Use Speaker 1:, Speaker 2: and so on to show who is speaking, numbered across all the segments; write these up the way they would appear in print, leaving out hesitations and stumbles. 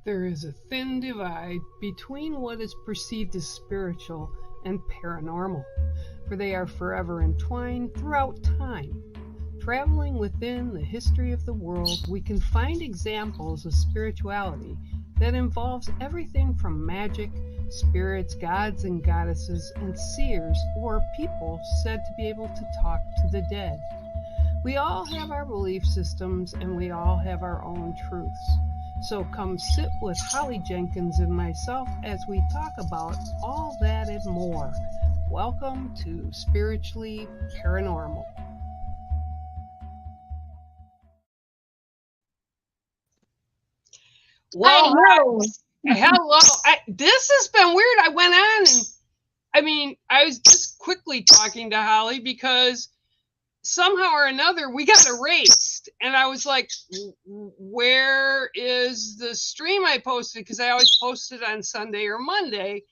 Speaker 1: There is a thin divide between what is perceived as spiritual and paranormal, for they are forever entwined throughout time. Traveling within the history of the world, we can find examples of spirituality that involves everything from magic, spirits, gods and goddesses, and seers or people said to be able to talk to the dead. We all have our belief systems and we all have our own truths. So come sit with Holly Jenkins and myself as we talk about all that and more. Welcome to Spiritually Paranormal. Well, hello. This has been weird. I went on and I was just quickly talking to Holly because somehow or another we got erased. And I was like, where is the stream I posted? Because I always posted on Sunday or Monday,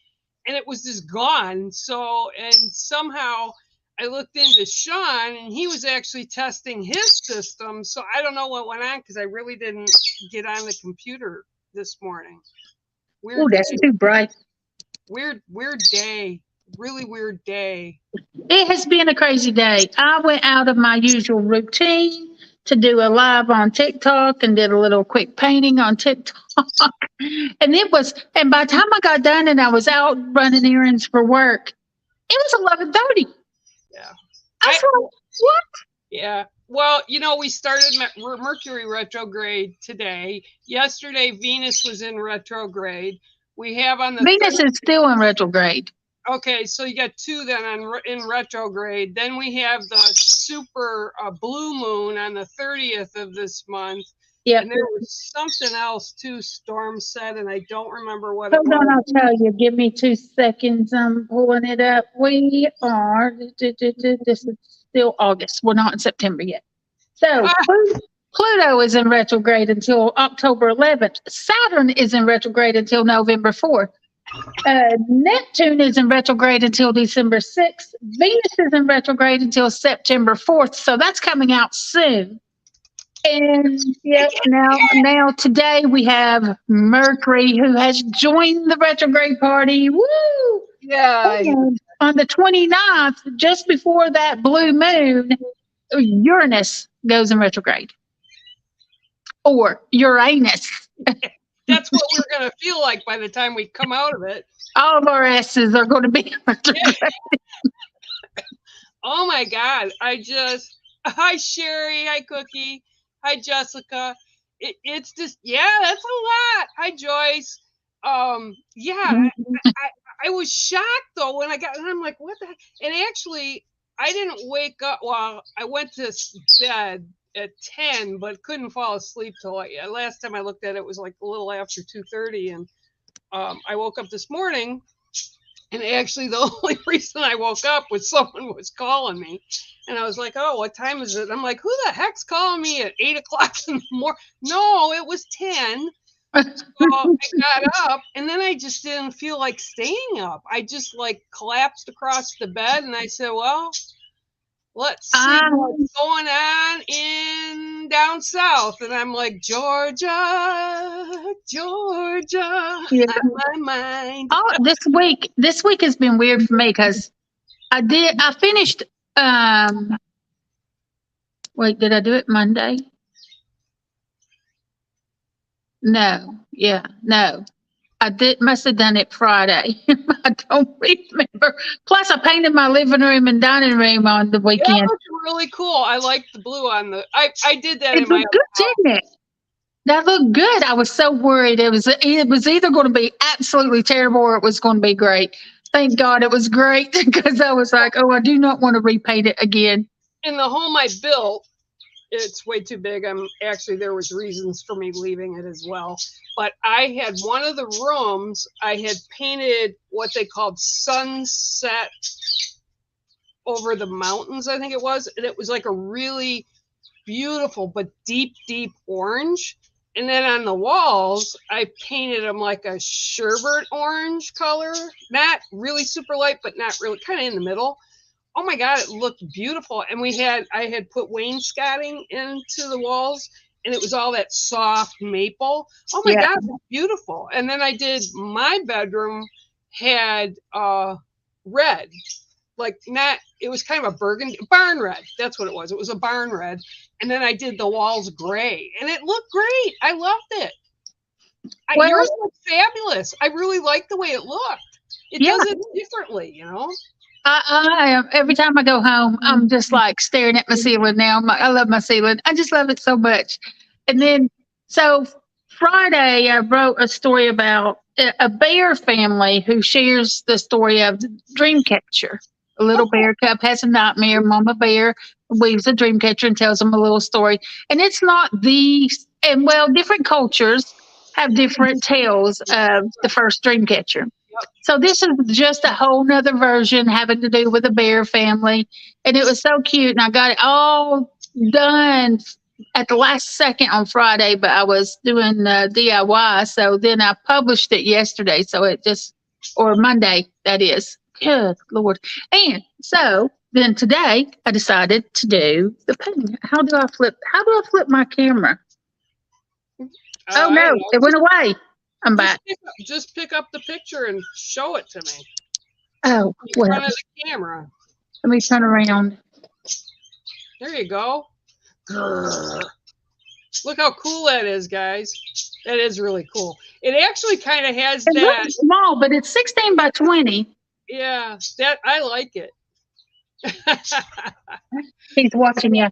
Speaker 1: and it was just gone. So, and somehow I looked into Sean, and he was actually testing his system. So I don't know what went on because I really didn't get on the computer this morning.
Speaker 2: Oh, that's too bright.
Speaker 1: Weird day. Really weird day.
Speaker 2: It has been a crazy day. I went out of my usual routine to do a live on TikTok and did a little quick painting on TikTok. And by the time I got done and I was out running errands for work, it was 11:30.
Speaker 1: Yeah.
Speaker 2: I was like, what?
Speaker 1: Yeah. Well, we started Mercury retrograde today. Yesterday, Venus was in retrograde. We have on the
Speaker 2: Venus is still in retrograde.
Speaker 1: Okay, so you got two then in retrograde. Then we have the super blue moon on the 30th of this month.
Speaker 2: Yeah.
Speaker 1: And there was something else too, Storm said, and I don't remember what
Speaker 2: Hold
Speaker 1: it was.
Speaker 2: on, I'll tell you. Give me 2 seconds. I'm pulling it up. We are, this is still August. We're not in September yet. So Pluto is in retrograde until October 11th. Saturn is in retrograde until November 4th. Neptune is in retrograde until December 6th. Venus is in retrograde until September 4th. So that's coming out soon. And yeah, now today we have Mercury, who has joined the retrograde party. Woo!
Speaker 1: Yeah.
Speaker 2: And on the 29th, just before that blue moon, Uranus goes in retrograde. Or Uranus.
Speaker 1: That's what we're going to feel like by the time we come out of it.
Speaker 2: All of our S's are going to be retrograde.
Speaker 1: Oh my God. Hi Sherry, hi Cookie, hi Jessica. It's just, yeah, that's a lot. Hi Joyce. I was shocked though when and I'm like, what the heck? And actually, I didn't wake up. Well, I went to bed at 10, but couldn't fall asleep till last time I looked at it was like a little after 2:30, and I woke up this morning, and actually the only reason I woke up was someone was calling me, and I was like, oh, what time is it? I'm like, who the heck's calling me at 8 o'clock in the morning? No, it was 10. So I got up, and then I just didn't feel like staying up. I just collapsed across the bed, and I said, well, let's see what's going on down south. And I'm like, Georgia, yeah. On my mind.
Speaker 2: Oh, this week has been weird for me because I finished, wait, did I do it Monday? No. I must have done it Friday. I don't remember. Plus, I painted my living room and dining room on the weekend.
Speaker 1: That looked really cool. I like the blue on the. I did that.
Speaker 2: It looked good, didn't it? That looked good. I was so worried. It was either going to be absolutely terrible or it was going to be great. Thank God it was great because I was like, oh, I do not want to repaint it again.
Speaker 1: In the home I built, it's way too big. There was reasons for me leaving it as well. But I had one of the rooms, I had painted what they called sunset over the mountains, I think it was. And it was like a really beautiful but deep orange. And then on the walls, I painted them like a sherbet orange color. Not really super light, but not really, kind of in the middle. Oh my God, it looked beautiful. And I had put wainscoting into the walls, and it was all that soft maple. Oh my
Speaker 2: Yeah.
Speaker 1: God, it was beautiful. And then I did my bedroom had red, like not, it was kind of a burgundy, barn red. That's what it was. It was a barn red. And then I did the walls gray, and it looked great. I loved it.
Speaker 2: Well,
Speaker 1: Yours looked fabulous. I really liked the way it looked. It
Speaker 2: yeah.
Speaker 1: does it differently, you know?
Speaker 2: I am. Every time I go home, I'm just like staring at my ceiling now. I love my ceiling. I just love it so much. And then, so Friday, I wrote a story about a bear family who shares the story of the dream catcher. A little bear cub has a nightmare. Mama bear weaves a dream catcher and tells them a little story. And it's not and well, different cultures have different tales of the first dream catcher. So this is just a whole nother version having to do with a bear family. And it was so cute. And I got it all done at the last second on Friday, but I was doing DIY. So then I published it yesterday. So or Monday, that is. Good Lord. And so then today I decided to do the painting. How do I flip my camera? Oh no, it went away. I'm back.
Speaker 1: Just pick up the picture and show it to me.
Speaker 2: Oh,
Speaker 1: in front of the camera.
Speaker 2: Let me turn around.
Speaker 1: There you go. Grrr. Look how cool that is, guys. That is really cool. It actually kind of has that.
Speaker 2: It's small, but it's 16 by 20.
Speaker 1: Yeah, that I like it.
Speaker 2: He's watching you.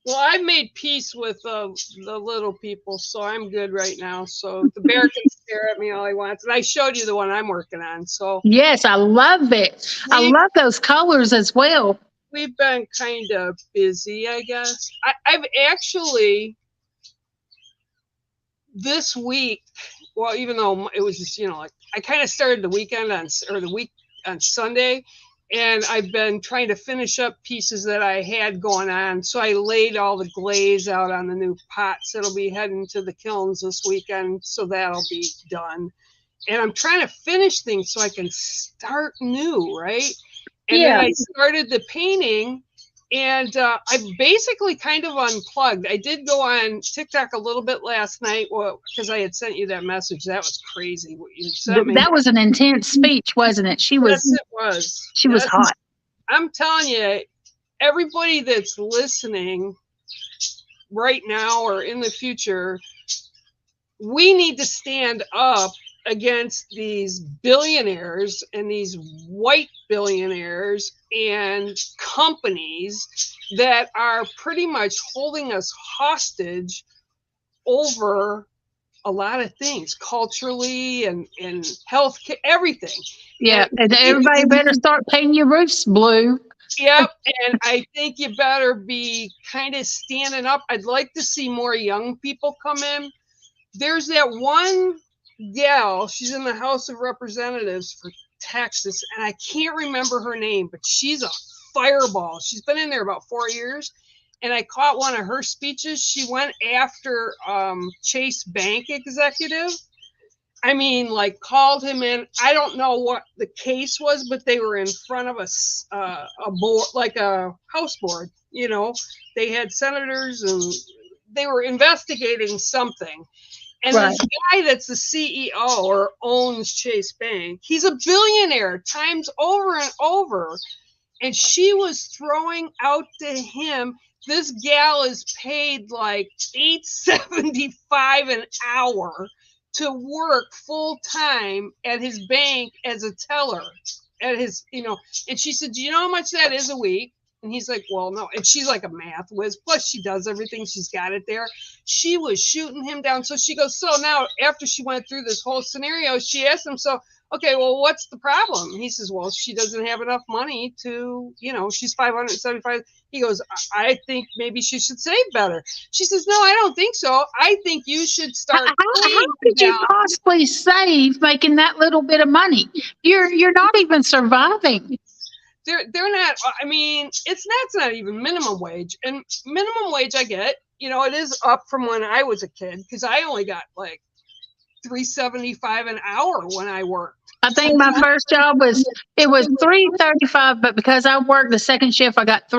Speaker 1: Well, I've made peace with the little people, so I'm good right now. So the bear can stare at me all he wants. And I showed you the one I'm working on. So
Speaker 2: yes, I love it. I love those colors as well.
Speaker 1: We've been kind of busy, I guess. I've actually this week, well, even though it was just, like I kind of started the week on Sunday. And I've been trying to finish up pieces that I had going on. So I laid all the glaze out on the new pots that'll be heading to the kilns this weekend. So that'll be done. And I'm trying to finish things so I can start new, right? And then I started the painting, and I basically kind of unplugged. I did go on TikTok a little bit last night because I had sent you that message. That was crazy what you sent me.
Speaker 2: That was an intense speech, wasn't it?
Speaker 1: Yes, it was.
Speaker 2: She was hot.
Speaker 1: I'm telling you, everybody that's listening right now or in the future, we need to stand up against these billionaires and these white billionaires and companies that are pretty much holding us hostage over a lot of things culturally and health care, everything.
Speaker 2: Yeah, and everybody better start painting your roofs blue.
Speaker 1: Yep, and I think you better be kind of standing up. I'd like to see more young people come in. There's that one gal, she's in the House of Representatives for Texas, and I can't remember her name, but she's a fireball. She's been in there about 4 years, and I caught one of her speeches. She went after Chase Bank executive. I mean, like called him in. I don't know what the case was, but they were in front of a board, like a House board. They had senators and they were investigating something. And this guy that's the CEO or owns Chase Bank, he's a billionaire times over and over. And she was throwing out to him, this gal is paid like $8.75 an hour to work full time at his bank as a teller at his, and she said, do you know how much that is a week? And he's like, well, no. And she's like a math whiz. Plus, she does everything. She's got it there. She was shooting him down. So she goes, so now after she went through this whole scenario, she asked him, so, okay, well, what's the problem? He says, well, she doesn't have enough money to, she's 575. He goes, I think maybe she should save better. She says, no, I don't think so. I think you should start.
Speaker 2: How could you possibly save making that little bit of money? You're not even surviving.
Speaker 1: They're not, I mean, that's not even minimum wage. And minimum wage I get, it is up from when I was a kid because I only got like $3.75 an hour when I worked.
Speaker 2: I think my first job was $3.35, but because I worked the second shift, I got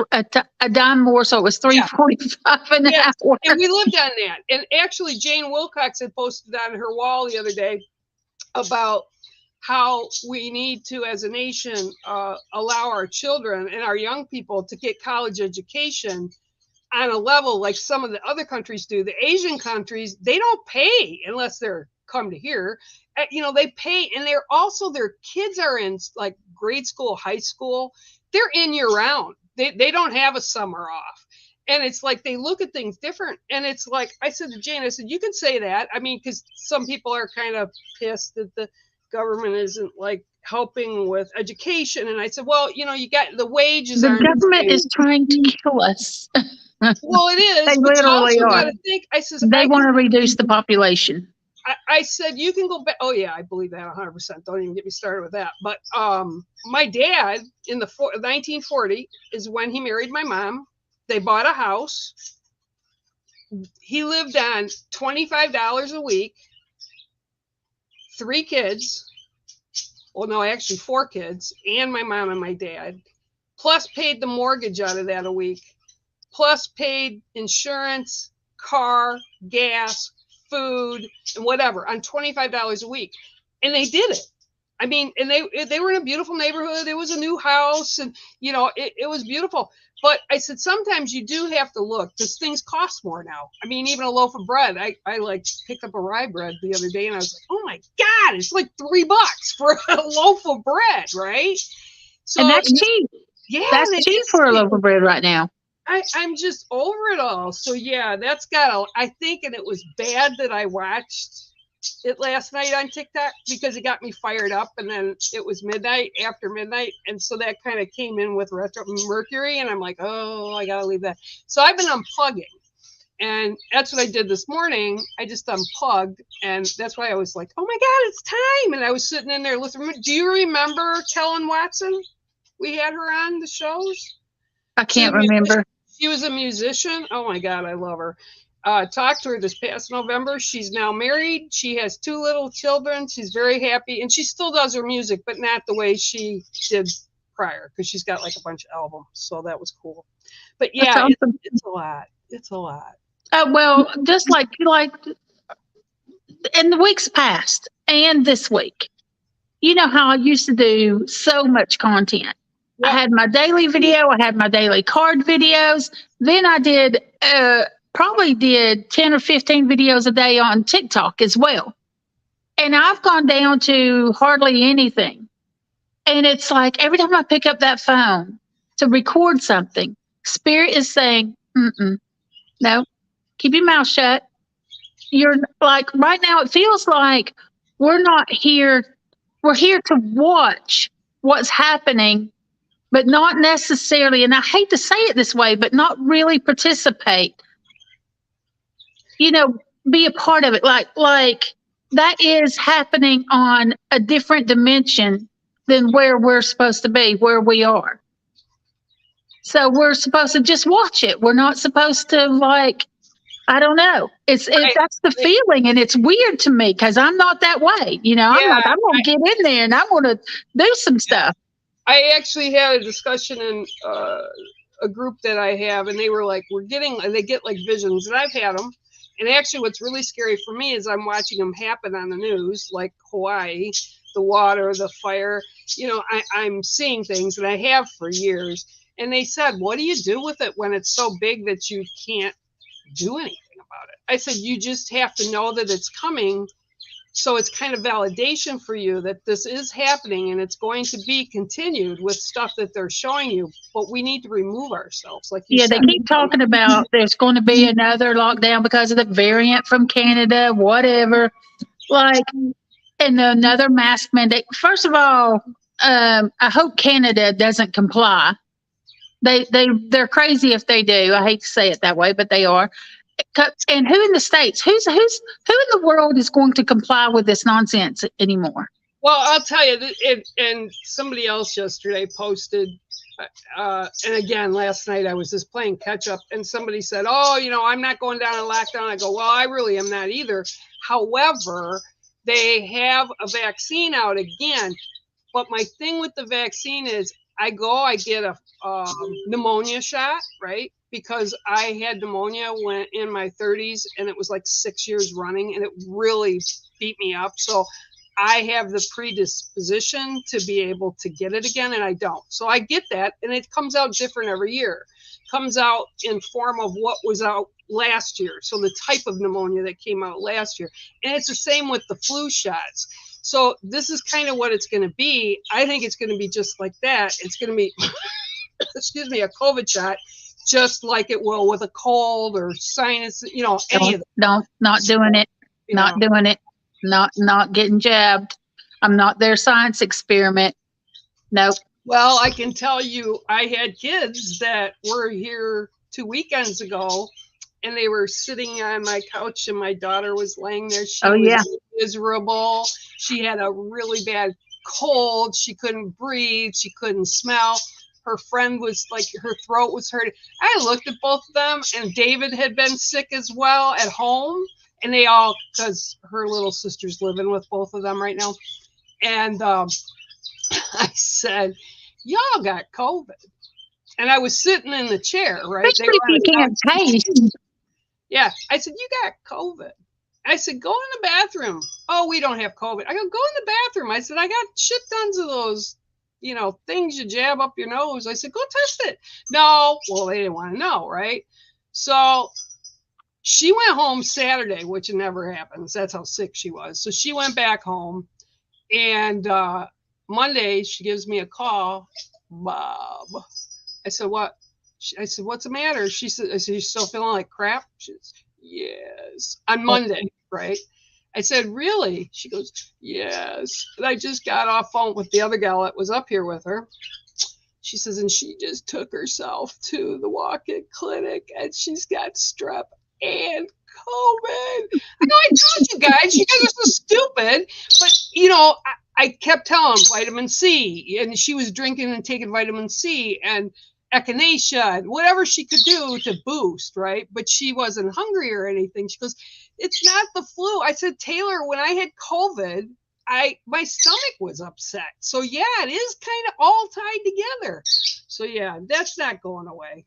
Speaker 2: a dime more, so it was $3.45 an hour.
Speaker 1: And we lived on that. And actually, Jane Wilcox had posted on her wall the other day about how we need to, as a nation, allow our children and our young people to get college education on a level like some of the other countries do. The Asian countries, they don't pay unless they're come to here. They pay, and they're also, their kids are in like grade school, high school. They're in year round. They don't have a summer off. And it's like they look at things different. And it's like, I said to Jane, I said, you can say that. I mean, because some people are kind of pissed that the government isn't like helping with education. And I said, well, you got the wages.
Speaker 2: The government is trying to kill us.
Speaker 1: Well, it is.
Speaker 2: They literally are.
Speaker 1: Think, I said,
Speaker 2: they want to reduce the population.
Speaker 1: I said, you can go back. Oh, yeah, I believe that 100%. Don't even get me started with that. But my dad in the 1940 is when he married my mom. They bought a house. He lived on $25 a week, 3 kids. Well, no, actually 4 kids, and my mom and my dad, plus paid the mortgage out of that a week, plus paid insurance, car, gas, food, and whatever on $25 a week. And they did it. I mean, and they were in a beautiful neighborhood. It was a new house, and it was beautiful. But I said, sometimes you do have to look, because things cost more now. I mean, even a loaf of bread. I like picked up a rye bread the other day, and I was like, oh my God, it's like $3 for a loaf of bread, right? So,
Speaker 2: and that's cheap.
Speaker 1: Yeah,
Speaker 2: that's cheap for a loaf of bread right now.
Speaker 1: I'm just over it all. So yeah, that's I think, and it was bad that I watched it last night on TikTok because it got me fired up, and then it was after midnight, and so that kind of came in with retro Mercury, and I'm like, oh, I gotta leave that. So I've been unplugging, and that's what I did this morning. I just unplugged, and that's why I was like, oh my God, it's time. And I was sitting in there listening. Do you remember Kellen Watson? We had her on the shows.
Speaker 2: I can't remember.
Speaker 1: She was a musician. Oh my God, I love her. Talked to her this past November. She's now married. She has 2 little children. She's very happy, and she still does her music, but not the way she did prior, because she's got like a bunch of albums. So that was cool. But yeah, awesome. It's a lot. It's a lot.
Speaker 2: Well, just like in the weeks past and this week, you know how I used to do so much content. Yep. I had my daily video. I had my daily card videos. Then I did probably did 10 or 15 videos a day on TikTok as well. And I've gone down to hardly anything. And it's like every time I pick up that phone to record something, Spirit is saying, no, keep your mouth shut. You're like, right now it feels like we're not here. We're here to watch what's happening, but not necessarily, and I hate to say it this way, but not really participate. Be a part of it. Like that is happening on a different dimension than where we're supposed to be, where we are. So we're supposed to just watch it. We're not supposed to I don't know. That's the feeling, and it's weird to me because I'm not that way. I'm going to get in there and I'm going to do some stuff.
Speaker 1: I actually had a discussion in a group that I have, and they were like, they get like visions, and I've had them. And actually what's really scary for me is I'm watching them happen on the news, like Hawaii, the water, the fire. I'm seeing things, and I have for years. And they said, what do you do with it when it's so big that you can't do anything about it? I said, you just have to know that it's coming. So it's kind of validation for you that this is happening, and it's going to be continued with stuff that they're showing you. But we need to remove ourselves. Like you said.
Speaker 2: They keep talking about there's going to be another lockdown because of the variant from Canada, whatever. And another mask mandate. First of all, I hope Canada doesn't comply. They're crazy if they do. I hate to say it that way, but they are. And who in the States? Who in the world is going to comply with this nonsense anymore?
Speaker 1: Well, I'll tell you, and somebody else yesterday posted, and again, last night I was just playing catch up, and somebody said, oh, I'm not going down a lockdown. I go, well, I really am not either. However, they have a vaccine out again. But my thing with the vaccine is I get a pneumonia shot, right? Because I had pneumonia when in my 30s, and it was like 6 years running, and it really beat me up. So I have the predisposition to be able to get it again, and I don't. So I get that, and it comes out different every year. It comes out in form of what was out last year. So the type of pneumonia that came out last year. And it's the same with the flu shots. So this is kind of what it's going to be. I think it's going to be just like that. It's going to be, excuse me, a COVID shot, just like it will with a cold or sinus, any of
Speaker 2: them. Not doing it. Not doing it. Not getting jabbed. I'm not their science experiment. Nope.
Speaker 1: Well, I can tell you, I had kids that were here 2 weekends ago, and they were sitting on my couch, and my daughter was laying there. She was miserable. She had a really bad cold. She couldn't breathe. She couldn't smell. Her friend was like, her throat was hurting. I looked at both of them, and David had been sick as well at home. And they all, because her little sister's living with both of them right now. And I said, y'all got COVID. And I was sitting in the chair, right?
Speaker 2: Especially if you can't taste.
Speaker 1: Yeah. I said, you got COVID. I said, go in the bathroom. Oh, we don't have COVID. I go in the bathroom. I said, I got shit tons of those, things you jab up your nose. I said, go test it. No. Well, they didn't want to know, right? So she went home Saturday, which never happens. That's how sick she was. So she went back home, and Monday she gives me a call. Bob. I said, what? I said, what's the matter? She said, I said, you still feeling like crap? She says, yes. On Monday, right? I said, really? She goes, yes. And I just got off phone with the other gal that was up here with her. She says, and she just took herself to the walk-in clinic, and she's got strep and COVID. I know, I told you guys are so stupid, but I kept telling them vitamin C, and she was drinking and taking vitamin C and echinacea, whatever she could do to boost, right? But she wasn't hungry or anything. She goes, it's not the flu. I said, Taylor, when I had COVID, my stomach was upset. So yeah, it is kind of all tied together. So yeah, that's not going away.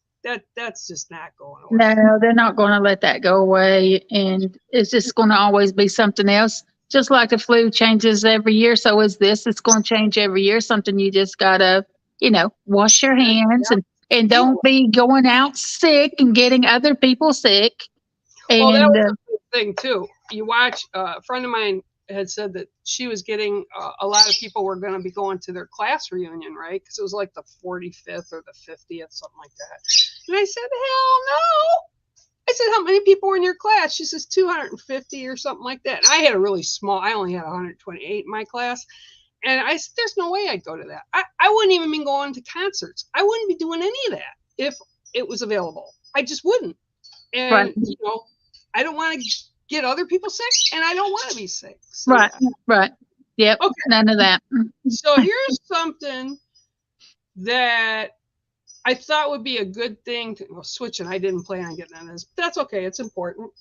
Speaker 1: That's just not going away.
Speaker 2: No, they're not going to let that go away, and it's just going to always be something else. Just like the flu changes every year, so is this. It's going to change every year. Something you just gotta, wash your hands and don't be going out sick and getting other people sick. And
Speaker 1: well, that was a thing too. You watch. A friend of mine had said that she was getting a lot of people were going to be going to their class reunion, right? Because it was like the 45th or the 50th, something like that. And I said, hell no. I said, how many people were in your class? She says 250 or something like that. And I had a really small, I only had 128 in my class. And I said, there's no way I'd go to that. I wouldn't even be going to concerts. I wouldn't be doing any of that if it was available. I just wouldn't. And, I don't want to get other people sick, and I don't want to be sick. So,
Speaker 2: right. Yep. Okay. None of that.
Speaker 1: So here's something that I thought would be a good thing to switching. I didn't plan on getting on this, but that's okay. It's important.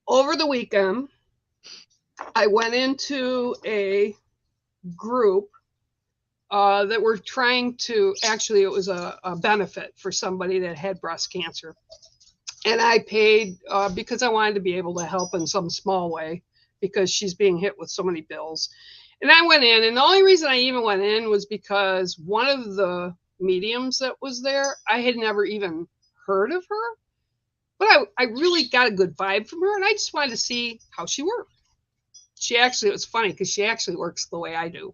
Speaker 1: Over the weekend, I went into a group that were trying to, actually, it was a benefit for somebody that had breast cancer. And I paid because I wanted to be able to help in some small way because she's being hit with so many bills. And I went in, and the only reason I even went in was because one of the mediums that was there, I had never even heard of her, but I really got a good vibe from her, and I just wanted to see how she worked. It was funny because she actually works the way I do.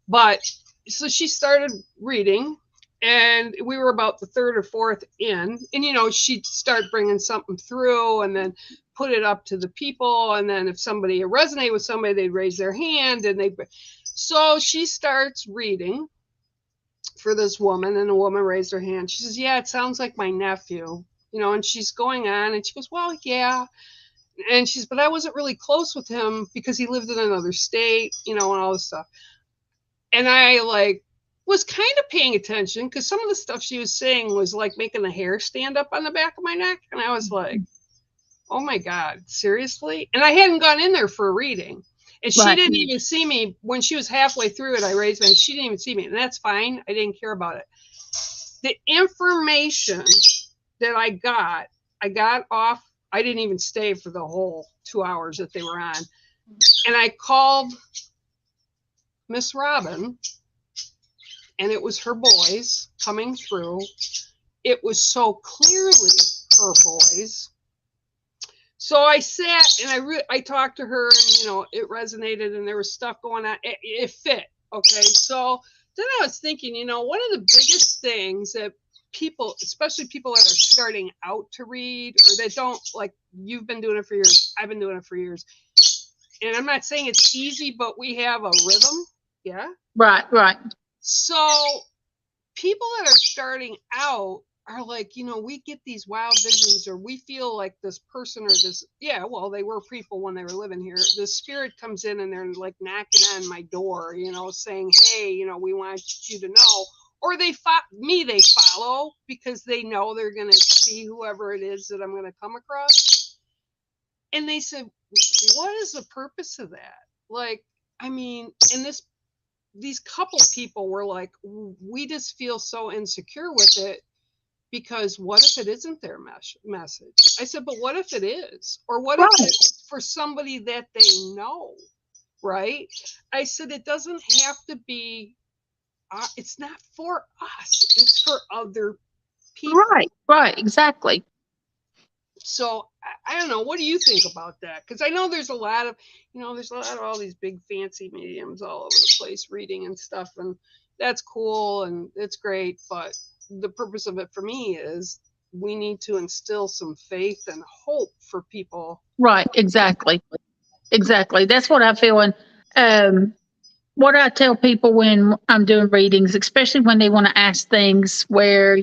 Speaker 1: But so she started reading, and we were about the third or fourth in, and she'd start bringing something through and then put it up to the people, and then if somebody resonated with somebody, they'd raise their hand, and so she starts reading for this woman, and the woman raised her hand. She says, yeah, it sounds like my nephew, and she's going on, and she goes, well, yeah. And she says, but I wasn't really close with him because he lived in another state, and all this stuff. And I was kind of paying attention because some of the stuff she was saying was like making the hair stand up on the back of my neck. And I was like, Oh my God, seriously? And I hadn't gone in there for a reading. And she
Speaker 2: Right.
Speaker 1: didn't even see me when she was halfway through it. I raised my, she didn't even see me. And that's fine. I didn't care about it. The information that I got off, I didn't even stay for the whole 2 hours that they were on. And I called Miss Robin, and it was her boys coming through. It was so clearly her boys. So I sat and I talked to her, and it resonated, and there was stuff going on. It fit. Okay, so then I was thinking, one of the biggest things that people, especially people that are starting out to read, or that don't, like, you've been doing it for years, I've been doing it for years, and I'm not saying it's easy, but we have a rhythm. Yeah.
Speaker 2: Right. Right.
Speaker 1: So people that are starting out are like, we get these wild visions, or we feel like this person or this, yeah, well, they were people when they were living here. The spirit comes in and they're like knocking on my door, saying, hey, we want you to know. Or they follow because they know they're going to see whoever it is that I'm going to come across. And they said, what is the purpose of that? Like, I mean, and these couple people were like, we just feel so insecure with it, because what if it isn't their message? I said, but what if it is? Or what if it's for somebody that they know, right? I said, it doesn't have to be, it's not for us, it's for other people.
Speaker 2: Right. Right. Exactly.
Speaker 1: So I don't know. What do you think about that? Because I know there's a lot of, there's a lot of all these big fancy mediums all over the place reading and stuff, and that's cool and it's great. But the purpose of it for me is we need to instill some faith and hope for people.
Speaker 2: Right. Exactly. Exactly. That's what I feel. And what I tell people when I'm doing readings, especially when they want to ask things where,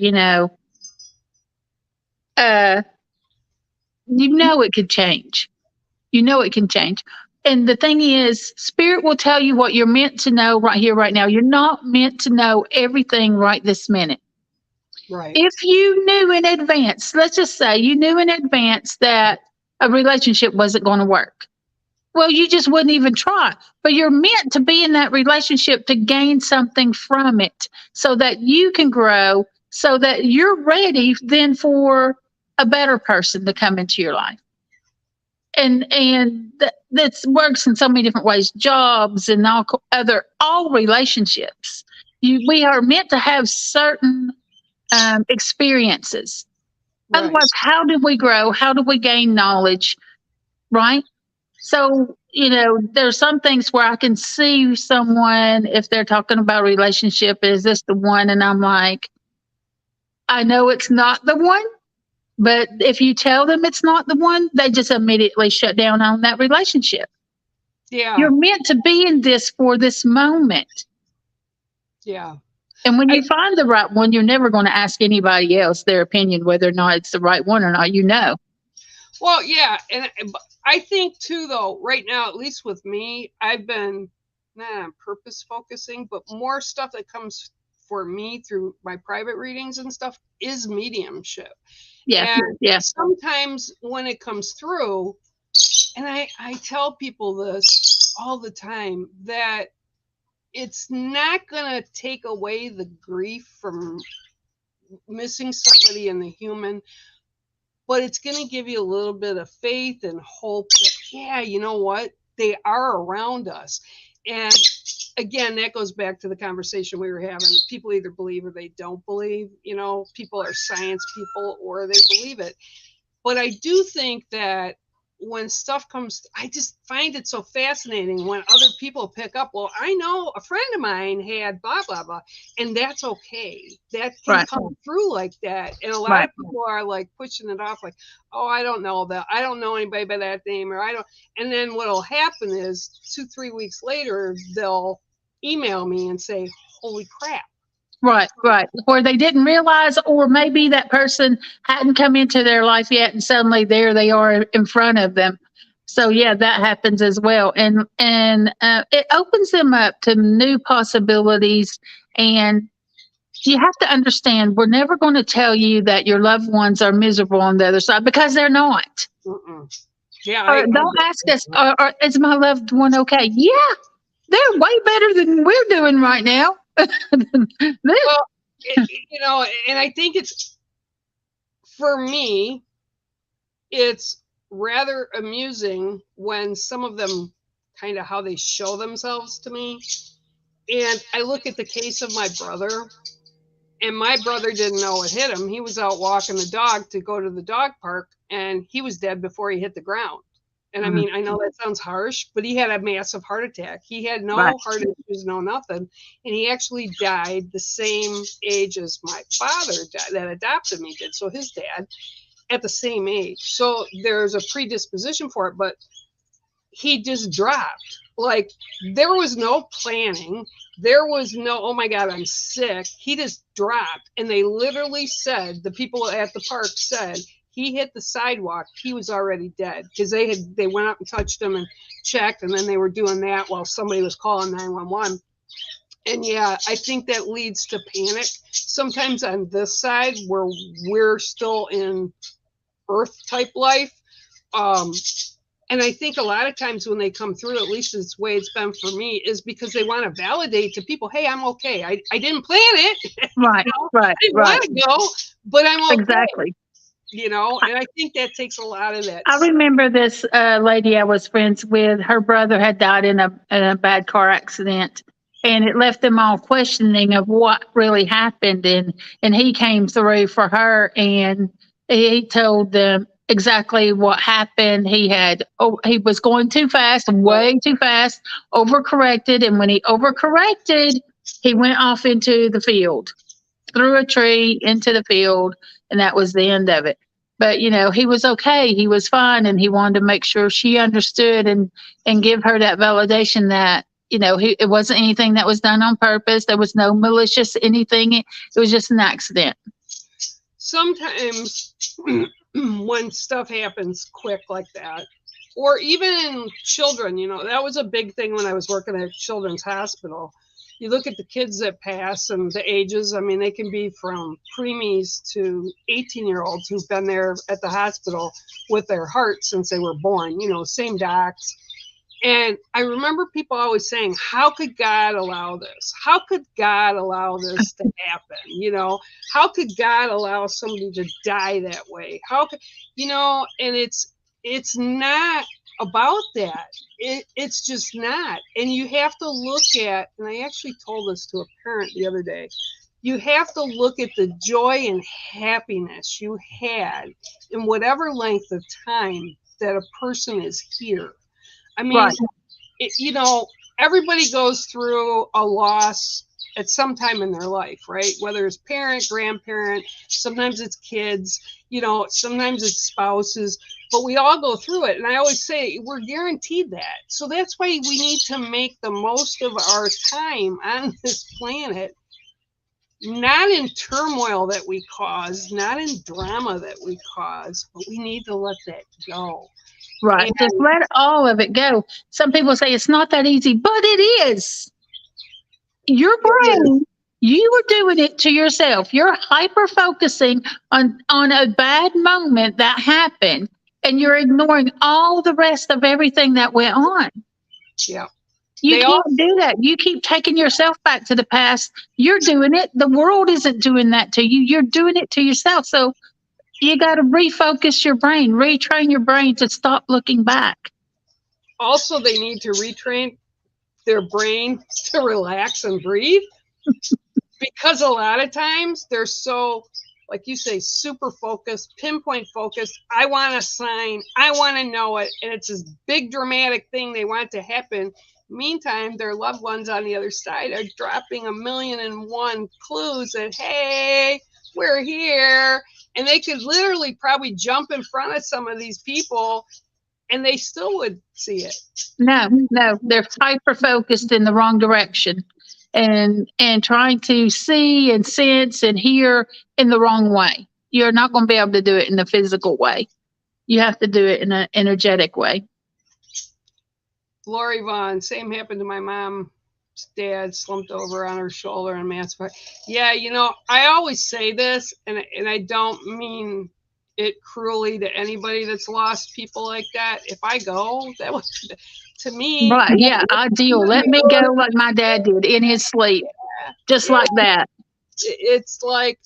Speaker 2: uh, it could change. It can change. And the thing is, spirit will tell you what you're meant to know right here, right now. You're not meant to know everything right this minute.
Speaker 1: Right.
Speaker 2: If you knew in advance, let's just say you knew in advance that a relationship wasn't going to work. Well, you just wouldn't even try. But you're meant to be in that relationship to gain something from it so that you can grow, so that you're ready then for a better person to come into your life. That works in so many different ways, jobs and all relationships. We are meant to have certain experiences.
Speaker 1: Right.
Speaker 2: Otherwise, how do we grow? How do we gain knowledge? Right. So, there's some things where I can see someone, if they're talking about relationship, is this the one? And I'm like, I know it's not the one, but if you tell them it's not the one, they just immediately shut down on that relationship.
Speaker 1: Yeah.
Speaker 2: You're meant to be in this for this moment.
Speaker 1: Yeah.
Speaker 2: And when you find the right one, you're never going to ask anybody else their opinion, whether or not it's the right one or not,
Speaker 1: Well, yeah. And I think too, though, right now, at least with me, I've been not on purpose focusing, but more stuff that comes for me through my private readings and stuff is mediumship.
Speaker 2: Yeah.
Speaker 1: And
Speaker 2: Yeah.
Speaker 1: sometimes when it comes through, and I tell people this all the time, that it's not going to take away the grief from missing somebody in the human, but it's going to give you a little bit of faith and hope that, yeah, you know what? They are around us. And again, that goes back to the conversation we were having. People either believe or they don't believe. People are science people or they believe it. But I do think that when stuff comes, I just find it so fascinating when other people pick up, well, I know a friend of mine had blah, blah, blah. And that's okay. That can come through like that. And a lot of people are like pushing it off like, oh, I don't know that. I don't know anybody by that name, or I don't. And then what'll happen is 2-3 weeks later, they'll email me and say, holy crap.
Speaker 2: Right. Or they didn't realize, or maybe that person hadn't come into their life yet, and suddenly there they are in front of them. So yeah, that happens as well, and it opens them up to new possibilities, and you have to understand, we're never going to tell you that your loved ones are miserable on the other side, because they're not.
Speaker 1: Mm-mm. Yeah,
Speaker 2: Or don't ask us, is my loved one okay? Yeah, they're way better than we're doing right now.
Speaker 1: well, and I think it's, for me, it's rather amusing when some of them kind of how they show themselves to me. And I look at the case of my brother, and my brother didn't know what hit him. He was out walking the dog to go to the dog park, and he was dead before he hit the ground. And I mean, I know that sounds harsh, but he had a massive heart attack. He had no
Speaker 2: Right.
Speaker 1: heart issues, no nothing. And he actually died the same age as my father that adopted me did. So his dad, at the same age. So there's a predisposition for it, but he just dropped. Like, there was no planning. There was no, oh my God, I'm sick. He just dropped. And they literally said, the people at the park said, he hit the sidewalk. He was already dead, because they went up and touched him and checked, and then they were doing that while somebody was calling 911. And yeah, I think that leads to panic sometimes on this side where we're still in Earth type life. And I think a lot of times when they come through, at least it's the way it's been for me, is because they want to validate to people, hey, I'm okay. I didn't plan it.
Speaker 2: Right, right,
Speaker 1: I didn't
Speaker 2: right.
Speaker 1: want to go, but I'm okay.
Speaker 2: Exactly.
Speaker 1: And I think that takes a lot of that.
Speaker 2: I remember this lady I was friends with. Her brother had died in a bad car accident, and it left them all questioning of what really happened. And he came through for her, and he told them exactly what happened. He was going too fast, way too fast, overcorrected, and when he overcorrected, he went off into the field, through a tree into the field, and that was the end of it. But he was okay. He was fine, and he wanted to make sure she understood and give her that validation that it wasn't anything that was done on purpose. There was no malicious anything. It was just an accident.
Speaker 1: Sometimes when stuff happens quick like that, or even in children, that was a big thing when I was working at Children's Hospital. You look at the kids that pass and the ages. I mean, they can be from preemies to 18-year-olds who've been there at the hospital with their heart since they were born, same docs. And I remember people always saying, how could God allow this? How could God allow this to happen? How could God allow somebody to die that way? How could, and it's not about that. It's just not. And you have to look at, and I actually told this to a parent the other day, you have to look at the joy and happiness you had in whatever length of time that a person is here. I mean, right. Everybody goes through a loss at some time in their life, right? Whether it's parent, grandparent, sometimes it's kids, sometimes it's spouses, but we all go through it. And I always say we're guaranteed that. So that's why we need to make the most of our time on this planet, not in turmoil that we cause, not in drama that we cause, but we need to let that go.
Speaker 2: Right. And just let all of it go. Some people say it's not that easy, but it is. Your brain, you are doing it to yourself. You're hyper focusing on a bad moment that happened, and you're ignoring all the rest of everything that went on.
Speaker 1: Yeah.
Speaker 2: You can't do that. You keep taking yourself back to the past. You're doing it. The world isn't doing that to you. You're doing it to yourself. So you got to refocus your brain, retrain your brain to stop looking back.
Speaker 1: Also, they need to retrain their brain to relax and breathe, because a lot of times they're so, like you say, super focused, pinpoint focused. I want a sign. I want to know it. And it's this big dramatic thing they want to happen. Meantime, their loved ones on the other side are dropping 1,000,001 clues that, hey, we're here. And they could literally probably jump in front of some of these people and they still would see it.
Speaker 2: No, they're hyper focused in the wrong direction and trying to see and sense and hear in the wrong way. You're not going to be able to do it in the physical way. You have to do it in an energetic way.
Speaker 1: Lori Vaughn, same happened to my mom dad slumped over on her shoulder and Matt's part. Yeah, I always say this, and I don't mean it cruelly to anybody that's lost people like that. If I go, that would, to me,
Speaker 2: Right. Yeah. Ideal. Let me go like my dad did in his sleep, just
Speaker 1: yeah,
Speaker 2: like that.
Speaker 1: it's like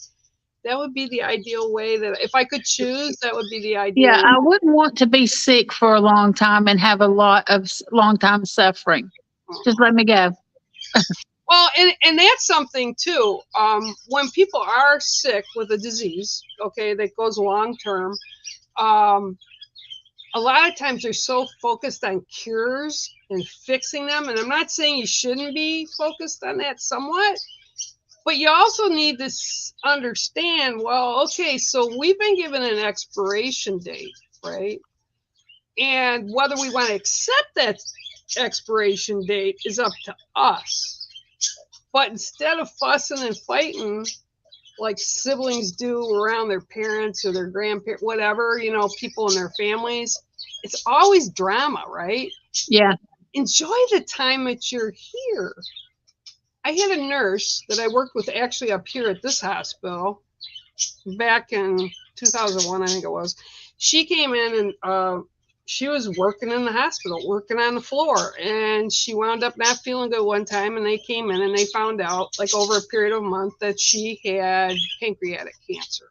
Speaker 1: that would be the ideal way that if I could choose, that would be the ideal
Speaker 2: Yeah.
Speaker 1: way.
Speaker 2: I wouldn't want to be sick for a long time and have a lot of long time suffering. Just let me go.
Speaker 1: Well, and that's something too. When people are sick with a disease, okay, that goes long term, um, a lot of times they're so focused on cures and fixing them. And I'm not saying you shouldn't be focused on that somewhat, but you also need to understand, well, okay, so we've been given an expiration date, right? And whether we want to accept that expiration date is up to us. But instead of fussing and fighting like siblings do around their parents or their grandparents, whatever, people in their families, it's always drama, right?
Speaker 2: Yeah.
Speaker 1: Enjoy the time that you're here. I had a nurse that I worked with actually up here at this hospital back in 2001, I think it was. She came in and she was working in the hospital, working on the floor, and she wound up not feeling good one time, and they came in and they found out, like over a period of a month, that she had pancreatic cancer,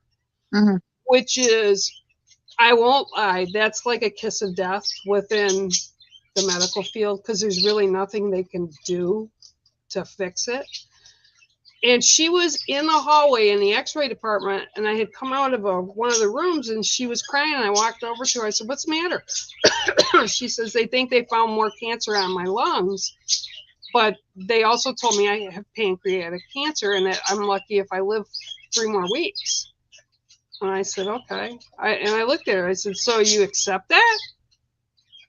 Speaker 2: Mm-hmm.
Speaker 1: which is, I won't lie, that's like a kiss of death within the medical field because there's really nothing they can do to fix it. And she was in the hallway in the x-ray department, and I had come out of one of the rooms, and she was crying, and I walked over to her. I said, what's the matter? She says, they think they found more cancer on my lungs, but they also told me I have pancreatic cancer and that I'm lucky if I live 3 more weeks. And I said, okay. And I looked at her. I said, so you accept that?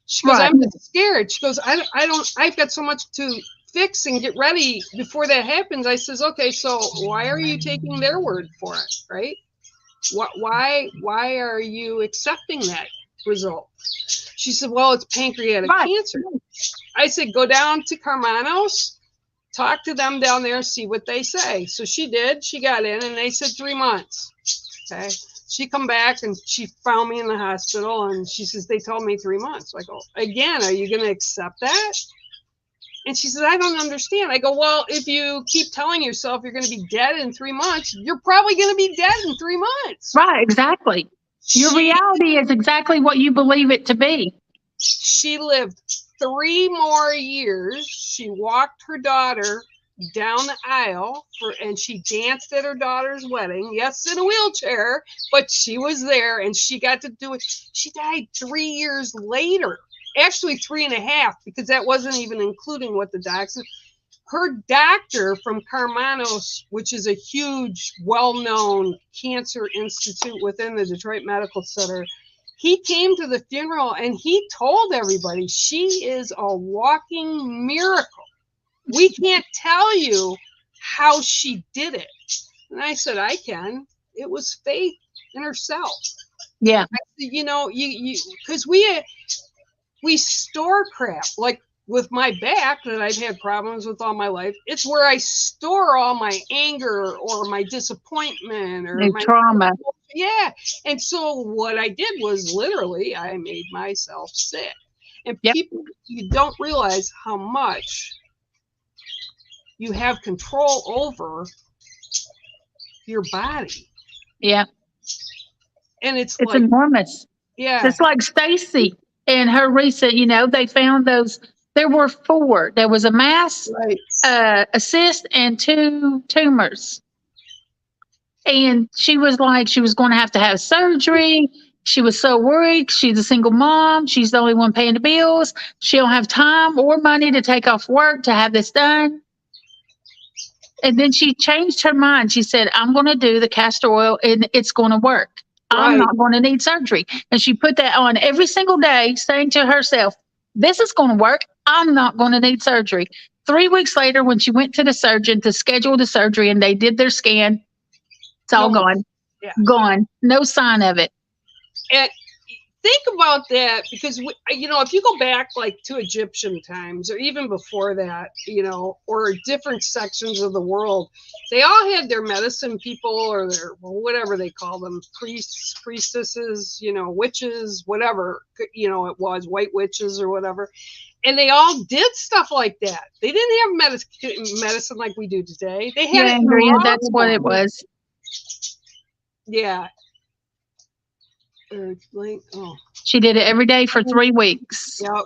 Speaker 1: She goes,
Speaker 2: Right.
Speaker 1: I'm scared. She goes, I've got so much to fix and get ready before that happens. I says, okay, so why are you taking their word for it, right? Why are you accepting that result? She said, well, it's pancreatic cancer. I said, go down to Carmanos, talk to them down there, see what they say. So she did. She got in, and they said 3 months. Okay. She come back, and she found me in the hospital, and she says, they told me 3 months. I go, again, are you going to accept that? And she says, I don't understand. I go, well, if you keep telling yourself you're going to be dead in 3 months, you're probably going to be dead in 3 months.
Speaker 2: Right. Exactly. Your reality is exactly what you believe it to be.
Speaker 1: She lived 3 more years. She walked her daughter down the aisle and she danced at her daughter's wedding. Yes, in a wheelchair, but she was there and she got to do it. She died 3 years later. Actually 3.5, because that wasn't even including what the doctor. Her doctor from Carmanos, which is a huge, well-known cancer institute within the Detroit Medical Center, he came to the funeral and he told everybody she is a walking miracle. We can't tell you how she did it. And I said, I can. It was faith in herself.
Speaker 2: Yeah.
Speaker 1: Because we store crap. Like with my back that I've had problems with all my life, it's where I store all my anger or my disappointment or my
Speaker 2: trauma.
Speaker 1: Yeah. And so what I did was literally I made myself sick. And people, you don't realize how much you have control over your body.
Speaker 2: Yeah.
Speaker 1: And it's
Speaker 2: like, enormous.
Speaker 1: Yeah.
Speaker 2: It's like Stacy and her recent, they found those. There were 4. There was a mass, a cyst, and 2 tumors. And she was like, she was going to have surgery. She was so worried. She's a single mom. She's the only one paying the bills. She don't have time or money to take off work to have this done. And then she changed her mind. She said, I'm going to do the castor oil and it's going to work. I'm not going to need surgery. And she put that on every single day, saying to herself, this is going to work. I'm not going to need surgery. 3 weeks later, when she went to the surgeon to schedule the surgery and they did their scan, it's all gone. Yeah. Gone. No sign of it.
Speaker 1: And think about that, because if you go back like to Egyptian times or even before that, or different sections of the world, they all had their medicine people or their whatever they call them, priests, priestesses, witches, whatever, it was white witches or whatever. And they all did stuff like that. They didn't have medicine like we do today. They had it in
Speaker 2: Andrea,
Speaker 1: the
Speaker 2: that's what it was.
Speaker 1: Yeah.
Speaker 2: She did it every day for 3 weeks.
Speaker 1: Yep.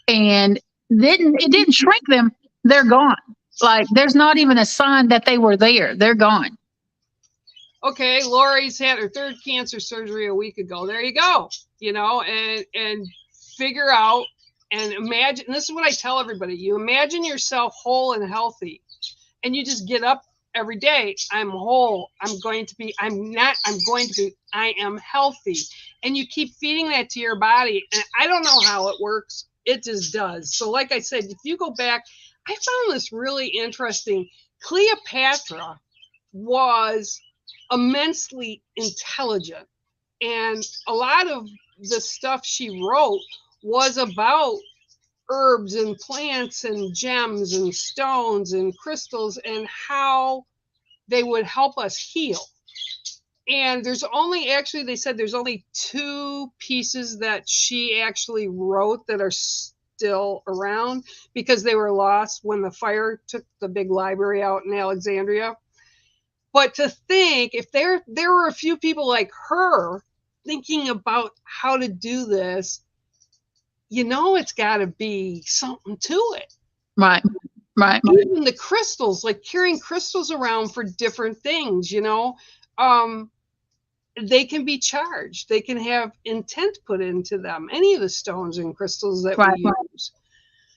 Speaker 2: And it didn't shrink them. They're gone. Like, there's not even a sign that they were there. They're gone.
Speaker 1: Okay, Lori's had her 3rd cancer surgery a week ago. There you go. And figure out and imagine. And this is what I tell everybody. You imagine yourself whole and healthy, and you just get up every day. I'm whole. I am healthy. And you keep feeding that to your body. And I don't know how it works. It just does. So like I said, if you go back, I found this really interesting. Cleopatra was immensely intelligent. And a lot of the stuff she wrote was about herbs and plants and gems and stones and crystals and how they would help us heal. And they said there's only 2 pieces that she actually wrote that are still around because they were lost when the fire took the big library out in Alexandria. But to think, if there were a few people like her thinking about how to do this, it's got to be something to it.
Speaker 2: Right.
Speaker 1: Even the crystals, like carrying crystals around for different things, they can be charged. They can have intent put into them. Any of the stones and crystals that we use.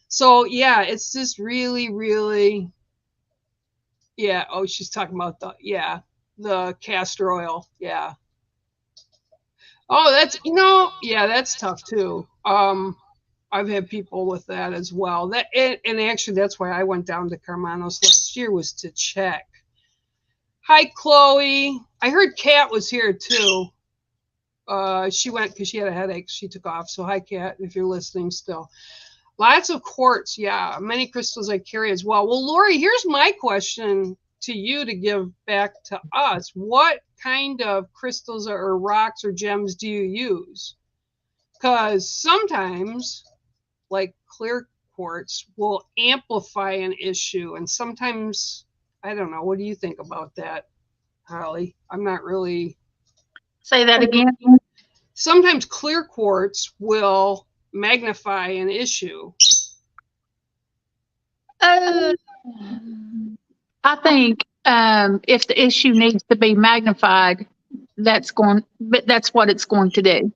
Speaker 1: So yeah, it's just really, really. Yeah. Oh, she's talking about the castor oil. Yeah. Oh, that's that's tough too. I've had people with that as well. And actually, that's why I went down to Carmanos last year, was to check. Hi, Chloe. I heard Kat was here too. She went because she had a headache. She took off. So hi, Kat, if you're listening still. Lots of quartz. Yeah, many crystals I carry as well. Well, Lori, here's my question to you to give back to us. What kind of crystals or rocks or gems do you use? Because sometimes, like clear quartz, will amplify an issue. And sometimes, I don't know. What do you think about that, Holly? I'm not really.
Speaker 2: Say that again.
Speaker 1: Sometimes clear quartz will magnify an issue.
Speaker 2: I think if the issue needs to be magnified, that's what it's going to do.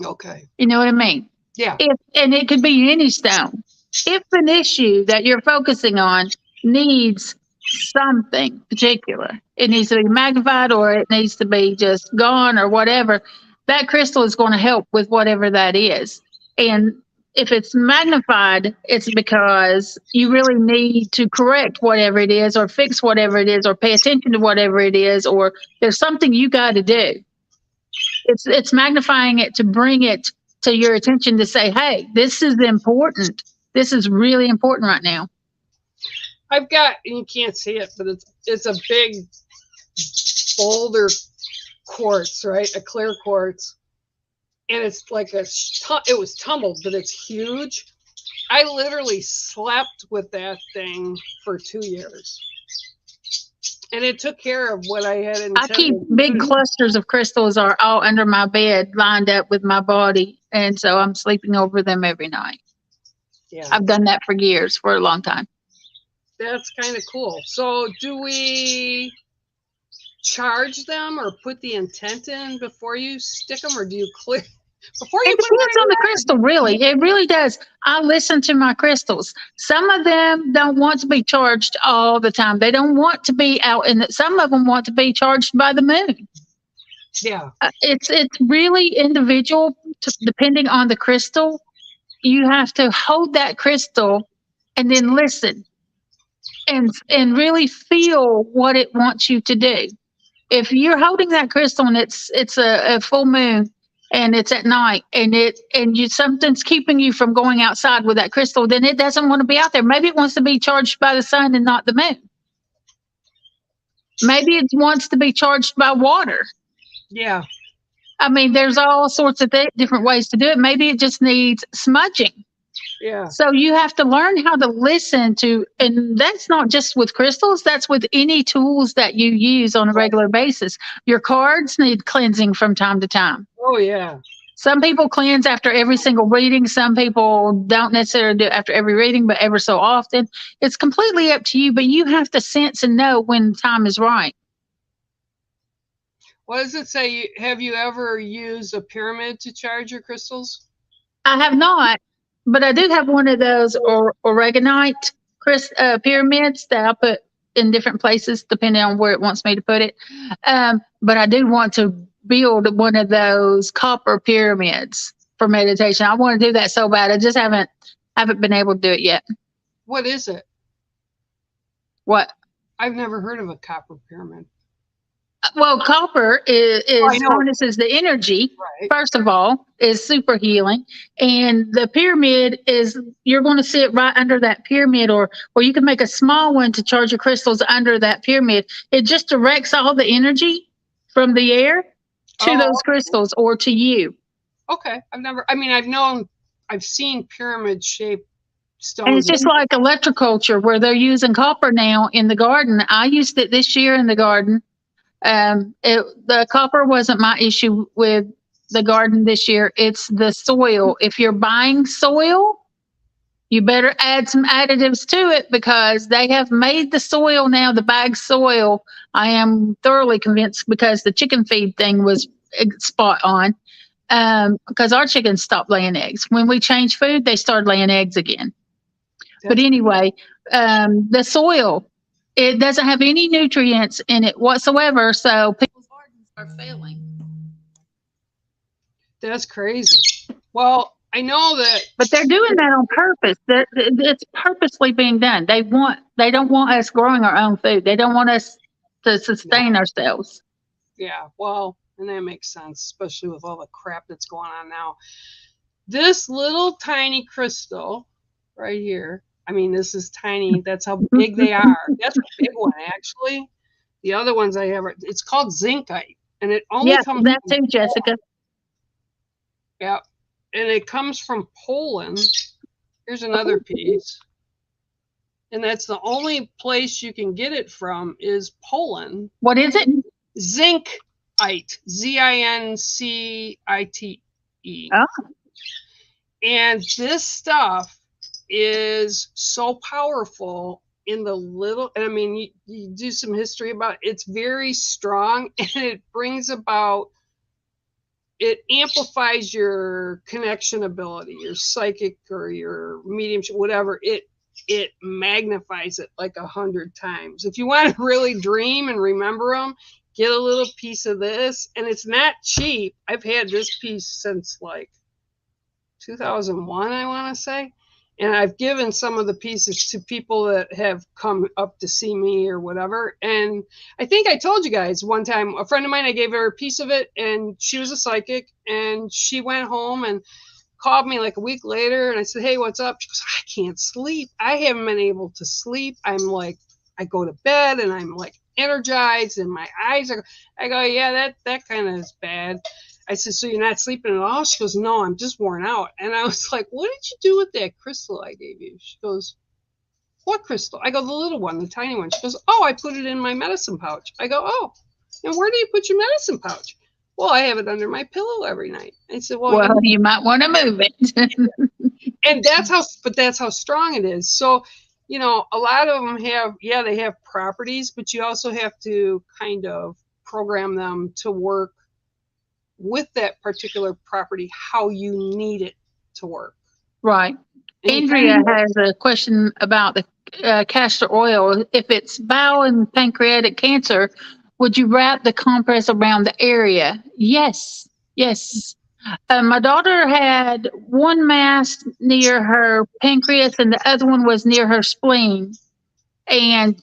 Speaker 1: Okay.
Speaker 2: You know what I mean?
Speaker 1: Yeah.
Speaker 2: And it could be any stone. If an issue that you're focusing on needs something particular, it needs to be magnified or it needs to be just gone or whatever, that crystal is going to help with whatever that is. And if it's magnified, it's because you really need to correct whatever it is or fix whatever it is or pay attention to whatever it is, or there's something you got to do. It's magnifying it to bring it to your attention to say, hey, this is important. This is really important right now.
Speaker 1: I've got, and you can't see it, but it's a big boulder quartz, right? A clear quartz. And it's like it was tumbled, but it's huge. I literally slept with that thing for 2 years. And it took care of what I had intended.
Speaker 2: I keep big clusters of crystals are all under my bed, lined up with my body. And so I'm sleeping over them every night.
Speaker 1: Yeah.
Speaker 2: I've done that for years, for a long time.
Speaker 1: That's kind of cool. So do we charge them or put the intent in before you stick them, or do you clear?
Speaker 2: It depends on the crystal, really. It really does. I listen to my crystals. Some of them don't want to be charged all the time. They don't want to be out in some of them want to be charged by the moon.
Speaker 1: Yeah.
Speaker 2: It's really individual depending on the crystal. You have to hold that crystal and then listen and really feel what it wants you to do. If you're holding that crystal and it's a full moon, and it's at night, and you something's keeping you from going outside with that crystal, then it doesn't want to be out there. Maybe it wants to be charged by the sun and not the moon. Maybe it wants to be charged by water.
Speaker 1: Yeah.
Speaker 2: I mean, there's all sorts of different ways to do it. Maybe it just needs smudging.
Speaker 1: Yeah.
Speaker 2: So you have to learn how to listen to, and that's not just with crystals, that's with any tools that you use on a regular basis. Your cards need cleansing from time to time.
Speaker 1: Oh, yeah.
Speaker 2: Some people cleanse after every single reading. Some people don't necessarily do it after every reading, but ever so often. It's completely up to you, but you have to sense and know when time is right.
Speaker 1: What does it say? Have you ever used a pyramid to charge your crystals?
Speaker 2: I have not, but I do have one of those oregonite pyramids that I put in different places depending on where it wants me to put it. But I do want to build one of those copper pyramids for meditation. I want to do that so bad. I just haven't been able to do it yet.
Speaker 1: What is it?
Speaker 2: What?
Speaker 1: I've never heard of a copper pyramid.
Speaker 2: Well, copper is harnesses the energy.
Speaker 1: Right.
Speaker 2: First of all, is super healing, and the pyramid is you're going to sit right under that pyramid, or you can make a small one to charge your crystals under that pyramid. It just directs all the energy from the air to those crystals or to you.
Speaker 1: Okay, I've seen pyramid shaped stones.
Speaker 2: And it's just like electroculture where they're using copper now in the garden. I used it this year in the garden. The copper wasn't my issue with the garden this year. It's the soil. If you're buying soil, you better add some additives to it because they have made the soil now, the bag soil. I am thoroughly convinced because the chicken feed thing was spot on. Because our chickens stopped laying eggs. When we changed food, they started laying eggs again. But anyway, the soil, it doesn't have any nutrients in it whatsoever, so people's gardens are failing.
Speaker 1: That's crazy. Well, I know that,
Speaker 2: but they're doing that on purpose. It's purposely being done. They don't want us growing our own food. They don't want us to sustain ourselves.
Speaker 1: Yeah, well, and that makes sense, especially with all the crap that's going on now. This little tiny crystal right here. I mean, this is tiny. That's how big they are. That's a big one, actually. The other ones I have, it's called zincite, and it only comes.
Speaker 2: That too, Jessica.
Speaker 1: Yeah, and it comes from Poland. Here's another piece, and that's the only place you can get it from is Poland.
Speaker 2: What is it?
Speaker 1: Zincite, Zincite.
Speaker 2: Oh.
Speaker 1: And this stuff is so powerful in the little, and I mean, you do some history about it. It's very strong, and it brings about, it amplifies your connection ability, your psychic or your mediumship, whatever. It magnifies it like 100 times. If you want to really dream and remember them, get a little piece of this, and it's not cheap. I've had this piece since like 2001, I want to say. And I've given some of the pieces to people that have come up to see me or whatever. And I think I told you guys one time, a friend of mine, I gave her a piece of it, and she was a psychic, and she went home and called me like a week later. And I said, hey, what's up? She goes, I can't sleep. I haven't been able to sleep. I'm like, I go to bed and I'm like energized and my eyes are, I go, yeah, that kind of is bad. I said, so you're not sleeping at all? She goes, no, I'm just worn out. And I was like, what did you do with that crystal I gave you? She goes, what crystal? I go, the little one, the tiny one. She goes, oh, I put it in my medicine pouch. I go, oh, and where do you put your medicine pouch? Well, I have it under my pillow every night. I said, well,
Speaker 2: you might want to move it.
Speaker 1: And that's how strong it is. So, you know, a lot of them have, they have properties, but you also have to kind of program them to work with that particular property, how you need it to work.
Speaker 2: Right. Andrea has a question about the castor oil. If it's bowel and pancreatic cancer, would you wrap the compress around the area? Yes. My daughter had one mass near her pancreas and the other one was near her spleen. And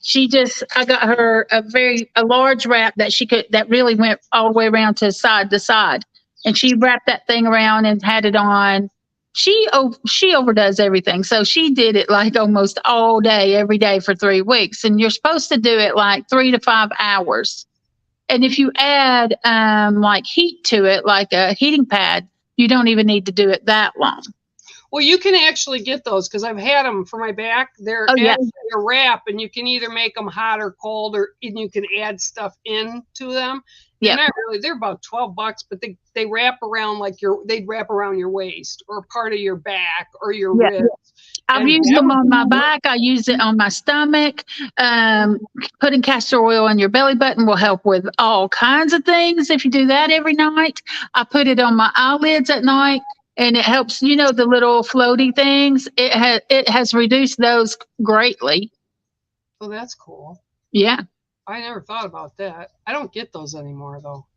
Speaker 2: I got her a large wrap that that really went all the way around to side to side. and she wrapped that thing around and had it on. She overdoes everything, so she did it like almost all day, every day for 3 weeks. And you're supposed to do it like 3 to 5 hours. And if you add like heat to it, like a heating pad, you don't even need to do it that long.
Speaker 1: Well, you can actually get those because I've had them for my back. They're actually a wrap, and you can either make them hot or cold, and you can add stuff into them. Yeah, not really. They're about $12, but they wrap around like they'd wrap around your waist or part of your back or your ribs.
Speaker 2: I've used them on my back. I use it on my stomach. Putting castor oil on your belly button will help with all kinds of things if you do that every night. I put it on my eyelids at night, and it helps. You know, the little floaty things. It has reduced those greatly.
Speaker 1: Oh, that's cool.
Speaker 2: Yeah.
Speaker 1: I never thought about that. I don't get those anymore, though.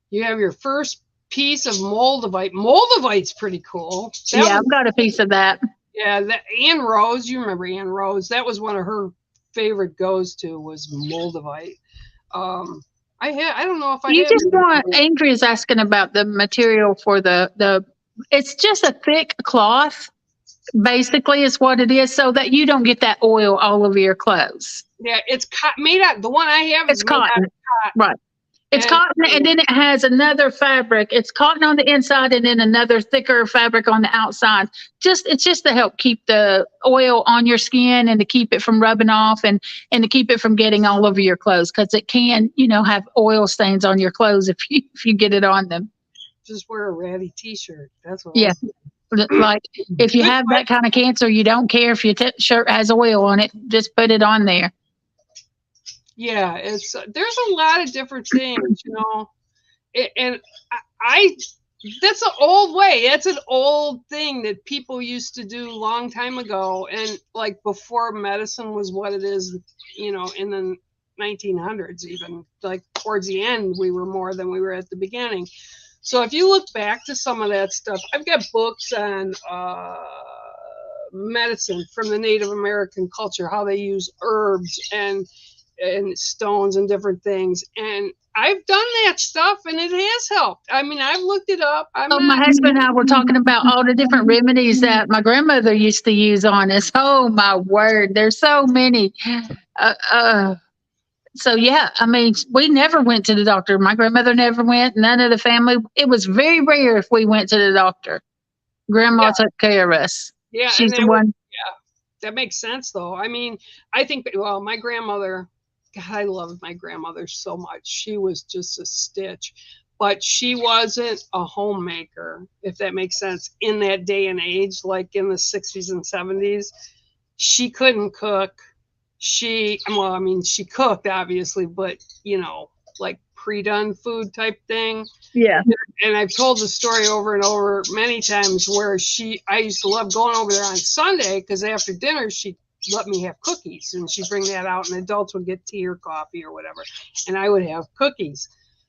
Speaker 1: You have your first piece of Moldavite. Moldavite's pretty cool.
Speaker 2: I've got a piece of that.
Speaker 1: Yeah, Ann Rose, you remember Ann Rose? That was one of her favorite goes-to was Moldavite. I don't know if I.
Speaker 2: You just want. Andrea's asking about the material for the. It's just a thick cloth, basically, is what it is, so that you don't get that oil all over your clothes.
Speaker 1: Yeah, it's made out. The one I have is
Speaker 2: cotton. Made out of cotton. Right. It's cotton, and then it has another fabric. It's cotton on the inside, and then another thicker fabric on the outside. It's just to help keep the oil on your skin and to keep it from rubbing off, and to keep it from getting all over your clothes, because it can, have oil stains on your clothes if you get it on them.
Speaker 1: Just wear a ratty T-shirt. That's what.
Speaker 2: Yeah. Like if you have that kind of cancer, you don't care if your shirt has oil on it. Just put it on there.
Speaker 1: Yeah, there's a lot of different things, and I that's an old way. That's an old thing that people used to do a long time ago, and like before medicine was what it is, in the 1900s, even like towards the end, we were more than we were at the beginning. So if you look back to some of that stuff, I've got books on medicine from the Native American culture, how they use herbs and stones and different things, and I've done that stuff, and it has helped. I mean, I've looked it up.
Speaker 2: My husband and I were talking about all the different remedies that my grandmother used to use on us. Oh my word, there's so many. So yeah, I mean, we never went to the doctor. My grandmother never went. None of the family. It was very rare if we went to the doctor. Grandma took care of us.
Speaker 1: Yeah,
Speaker 2: she's the one.
Speaker 1: That makes sense, though. I mean, I think, my grandmother. God, I loved my grandmother so much. She was just a stitch, but she wasn't a homemaker, if that makes sense, in that day and age, like in the 60s and 70s. She couldn't cook. She cooked, obviously, but, like pre-done food type thing.
Speaker 2: Yeah.
Speaker 1: And I've told the story over and over many times where I used to love going over there on Sunday because after dinner, she'd let me have cookies, and she'd bring that out, and adults would get tea or coffee or whatever, and I would have cookies.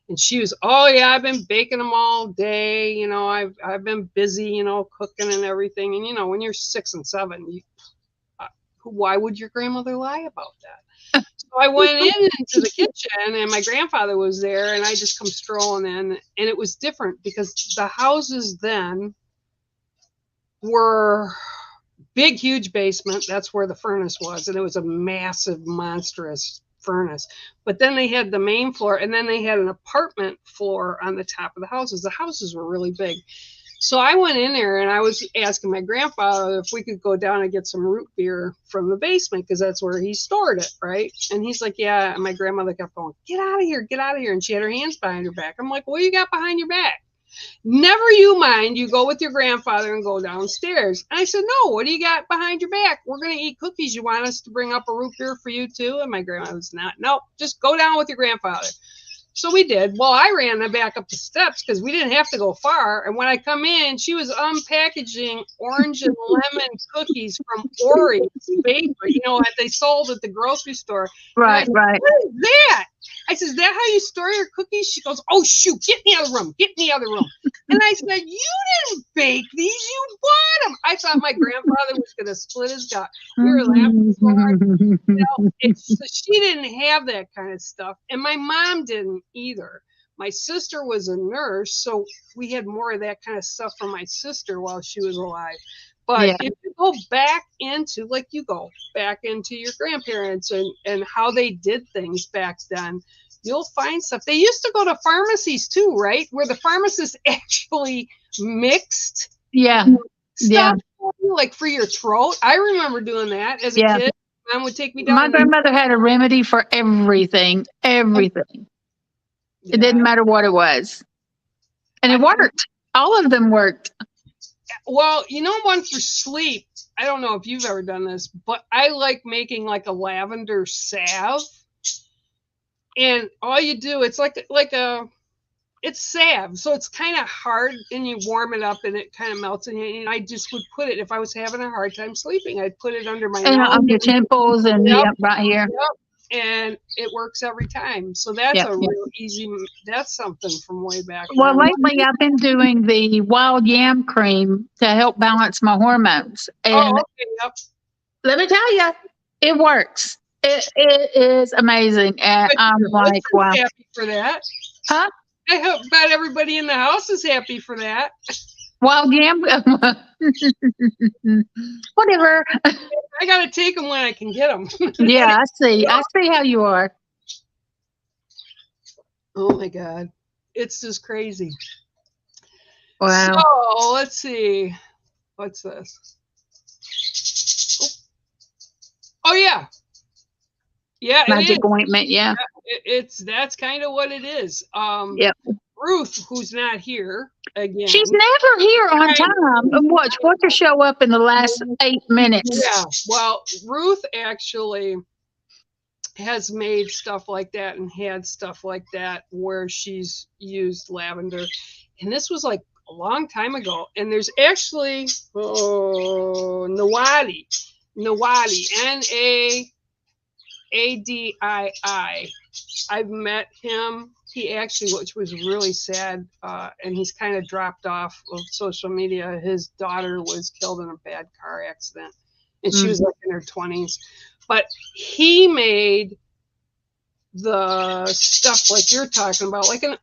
Speaker 1: And she was, oh yeah, I've been baking them all day, I've been busy, cooking and everything. And when you're 6 and 7, why would your grandmother lie about that? So I went into the kitchen, and my grandfather was there, and I just come strolling in, and it was different because the houses then were big, huge basement. That's where the furnace was. And it was a massive, monstrous furnace. But then they had the main floor, and then they had an apartment floor on the top of the houses. The houses were really big. So I went in there, and I was asking my grandfather if we could go down and get some root beer from the basement, because that's where he stored it, right? And he's like, yeah. And my grandmother kept going, get out of here, get out of here. And she had her hands behind her back. I'm like, what do you got behind your back? Never you mind. You go with your grandfather and go downstairs. And I said, no, what do you got behind your back? We're going to eat cookies. You want us to bring up a root beer for you too? And my grandma was not. No, just go down with your grandfather. So we did. Well, I ran back up the steps because we didn't have to go far. And when I come in, she was unpackaging orange and lemon cookies from Ori's Bakery, that they sold at the grocery store.
Speaker 2: Right, right.
Speaker 1: What is that? I said, is that how you store your cookies? She goes, oh, shoot, get in the other room. Get in the other room. And I said, you didn't bake these. You bought them. I thought my grandfather was going to split his gut. We were laughing so hard. So she didn't have that kind of stuff. And my mom didn't either. My sister was a nurse, so we had more of that kind of stuff from my sister while she was alive. But
Speaker 2: Yeah.
Speaker 1: if you go back into, like you go back into your grandparents and how they did things back then, you'll find stuff. They used to go to pharmacies too, right? Where the pharmacist actually mixed
Speaker 2: Yeah. Yeah.
Speaker 1: stuff for you, like for your throat. I remember doing that as a
Speaker 2: Yeah.
Speaker 1: kid. Mom would take me
Speaker 2: My
Speaker 1: down and
Speaker 2: grandmother had a remedy for everything. Everything. It
Speaker 1: yeah.
Speaker 2: didn't matter what it was. And it
Speaker 1: I,
Speaker 2: worked. All of them worked.
Speaker 1: well, you know, one for sleep. I don't know if you've ever done this, but I like making like a lavender salve. And all you do, it's like a it's salve, so it's kind of hard, and you warm it up, and it kind of melts in you. And I just would put it if I was having a hard time sleeping. I'd put it under my
Speaker 2: And
Speaker 1: nose.
Speaker 2: on your temples and
Speaker 1: Yep,
Speaker 2: right here.
Speaker 1: yep, and it works every time. So that's
Speaker 2: Yeah.
Speaker 1: a real easy. That's something from way back
Speaker 2: Well,
Speaker 1: when.
Speaker 2: lately I've been doing the wild yam cream to help balance my hormones.
Speaker 1: Oh,
Speaker 2: And
Speaker 1: okay, yep.
Speaker 2: let me tell you, it works. It is amazing. And
Speaker 1: But
Speaker 2: I'm
Speaker 1: your
Speaker 2: like,
Speaker 1: husband's
Speaker 2: wow.
Speaker 1: happy for that.
Speaker 2: Huh?
Speaker 1: Bet everybody in the house is happy for that.
Speaker 2: Wild yam? Whatever.
Speaker 1: I gotta take them when I can get them.
Speaker 2: Yeah, I see. I see how you are.
Speaker 1: Oh my god, it's just crazy.
Speaker 2: Wow.
Speaker 1: So let's see, what's this? Oh yeah, yeah, it is.
Speaker 2: Magic ointment. Yeah.
Speaker 1: It's that's kind of what it is.
Speaker 2: Yep.
Speaker 1: Ruth, who's not here again.
Speaker 2: She's never here on time. And watch her show up in the last 8 minutes.
Speaker 1: Yeah, well, Ruth actually has made stuff like that and had stuff like that where she's used lavender. And this was like a long time ago. And there's actually Nawadi, Nadii. I've met him. He actually, which was really sad, and he's kind of dropped off of social media. His daughter was killed in a bad car accident, and she was like in her 20s. But he made the stuff like you're talking about. Like I don't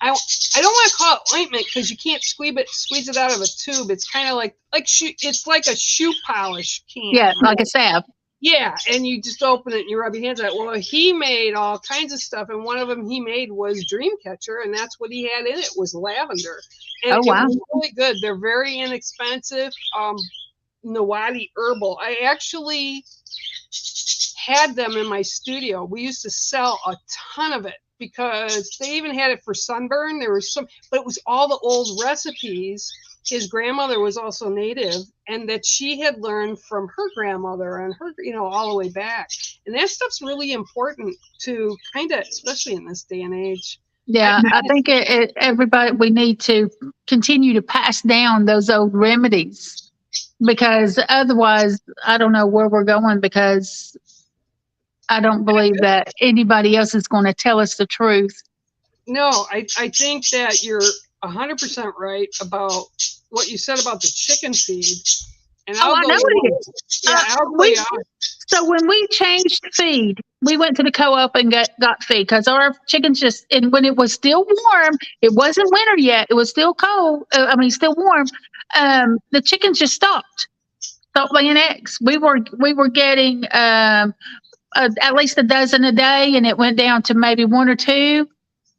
Speaker 1: want to call it ointment because you can't squeeze it out of a tube. It's kind of it's like a shoe polish can.
Speaker 2: Yeah, like a salve.
Speaker 1: Yeah, and you just open it and you rub your hands on it. Well, he made all kinds of stuff, and one of them he made was Dreamcatcher, and that's what he had in it was lavender. And
Speaker 2: Oh, wow.
Speaker 1: it was really good. They're very inexpensive. Nawadi Herbal. I actually had them in my studio. We used to sell a ton of it because they even had it for sunburn. There was but it was all the old recipes. His grandmother was also native, and that she had learned from her grandmother and her, all the way back. And that stuff's really important to kind of, especially in this day and age.
Speaker 2: Yeah, I think everybody, we need to continue to pass down those old remedies because otherwise, I don't know where we're going because I don't believe that anybody else is going to tell us the truth.
Speaker 1: No, I think that you're 100% right about what you said about the chicken feed. And
Speaker 2: I know it is.
Speaker 1: Yeah,
Speaker 2: so when we changed feed, we went to the co-op and got feed because our chickens and when it was still warm, it wasn't winter yet, it was still cold. Still warm. The chickens just stopped laying eggs. We were getting at least a dozen a day, and it went down to maybe one or two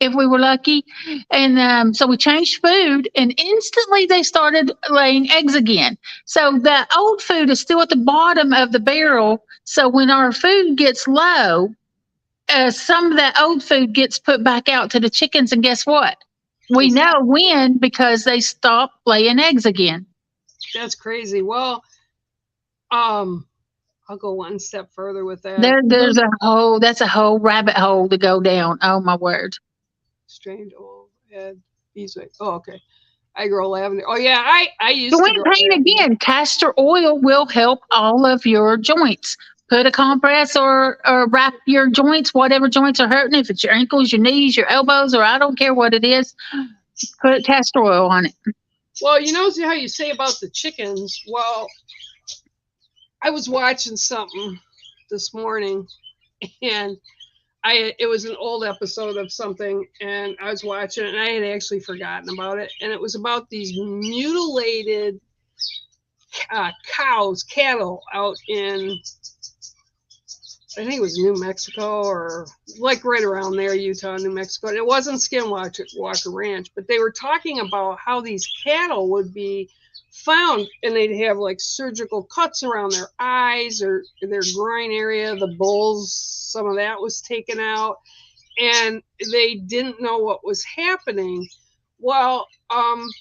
Speaker 2: if we were lucky. And so we changed food, and instantly they started laying eggs again. So the old food is still at the bottom of the barrel. So when our food gets low, some of that old food gets put back out to the chickens. And guess what? We know when because they stop laying eggs again.
Speaker 1: That's crazy. Well, I'll go one step further with that.
Speaker 2: That's a whole rabbit hole to go down. Oh my word.
Speaker 1: Strange old head beeswax. Oh, okay. I grow lavender. Oh yeah, I used
Speaker 2: joint pain again. Castor oil will help all of your joints. Put a compress or wrap your joints, whatever joints are hurting. If it's your ankles, your knees, your elbows, or I don't care what it is, put castor oil on it.
Speaker 1: Well, how you say about the chickens. Well, I was watching something this morning, and it was an old episode of something, and I was watching it, and I had actually forgotten about it, and it was about these mutilated cattle out in, I think it was New Mexico, or like right around there, Utah, New Mexico. And it wasn't Skinwalker Ranch, but they were talking about how these cattle would be found, and they'd have like surgical cuts around their eyes or their groin area. The bulls, some of that was taken out, and they didn't know what was happening. Well,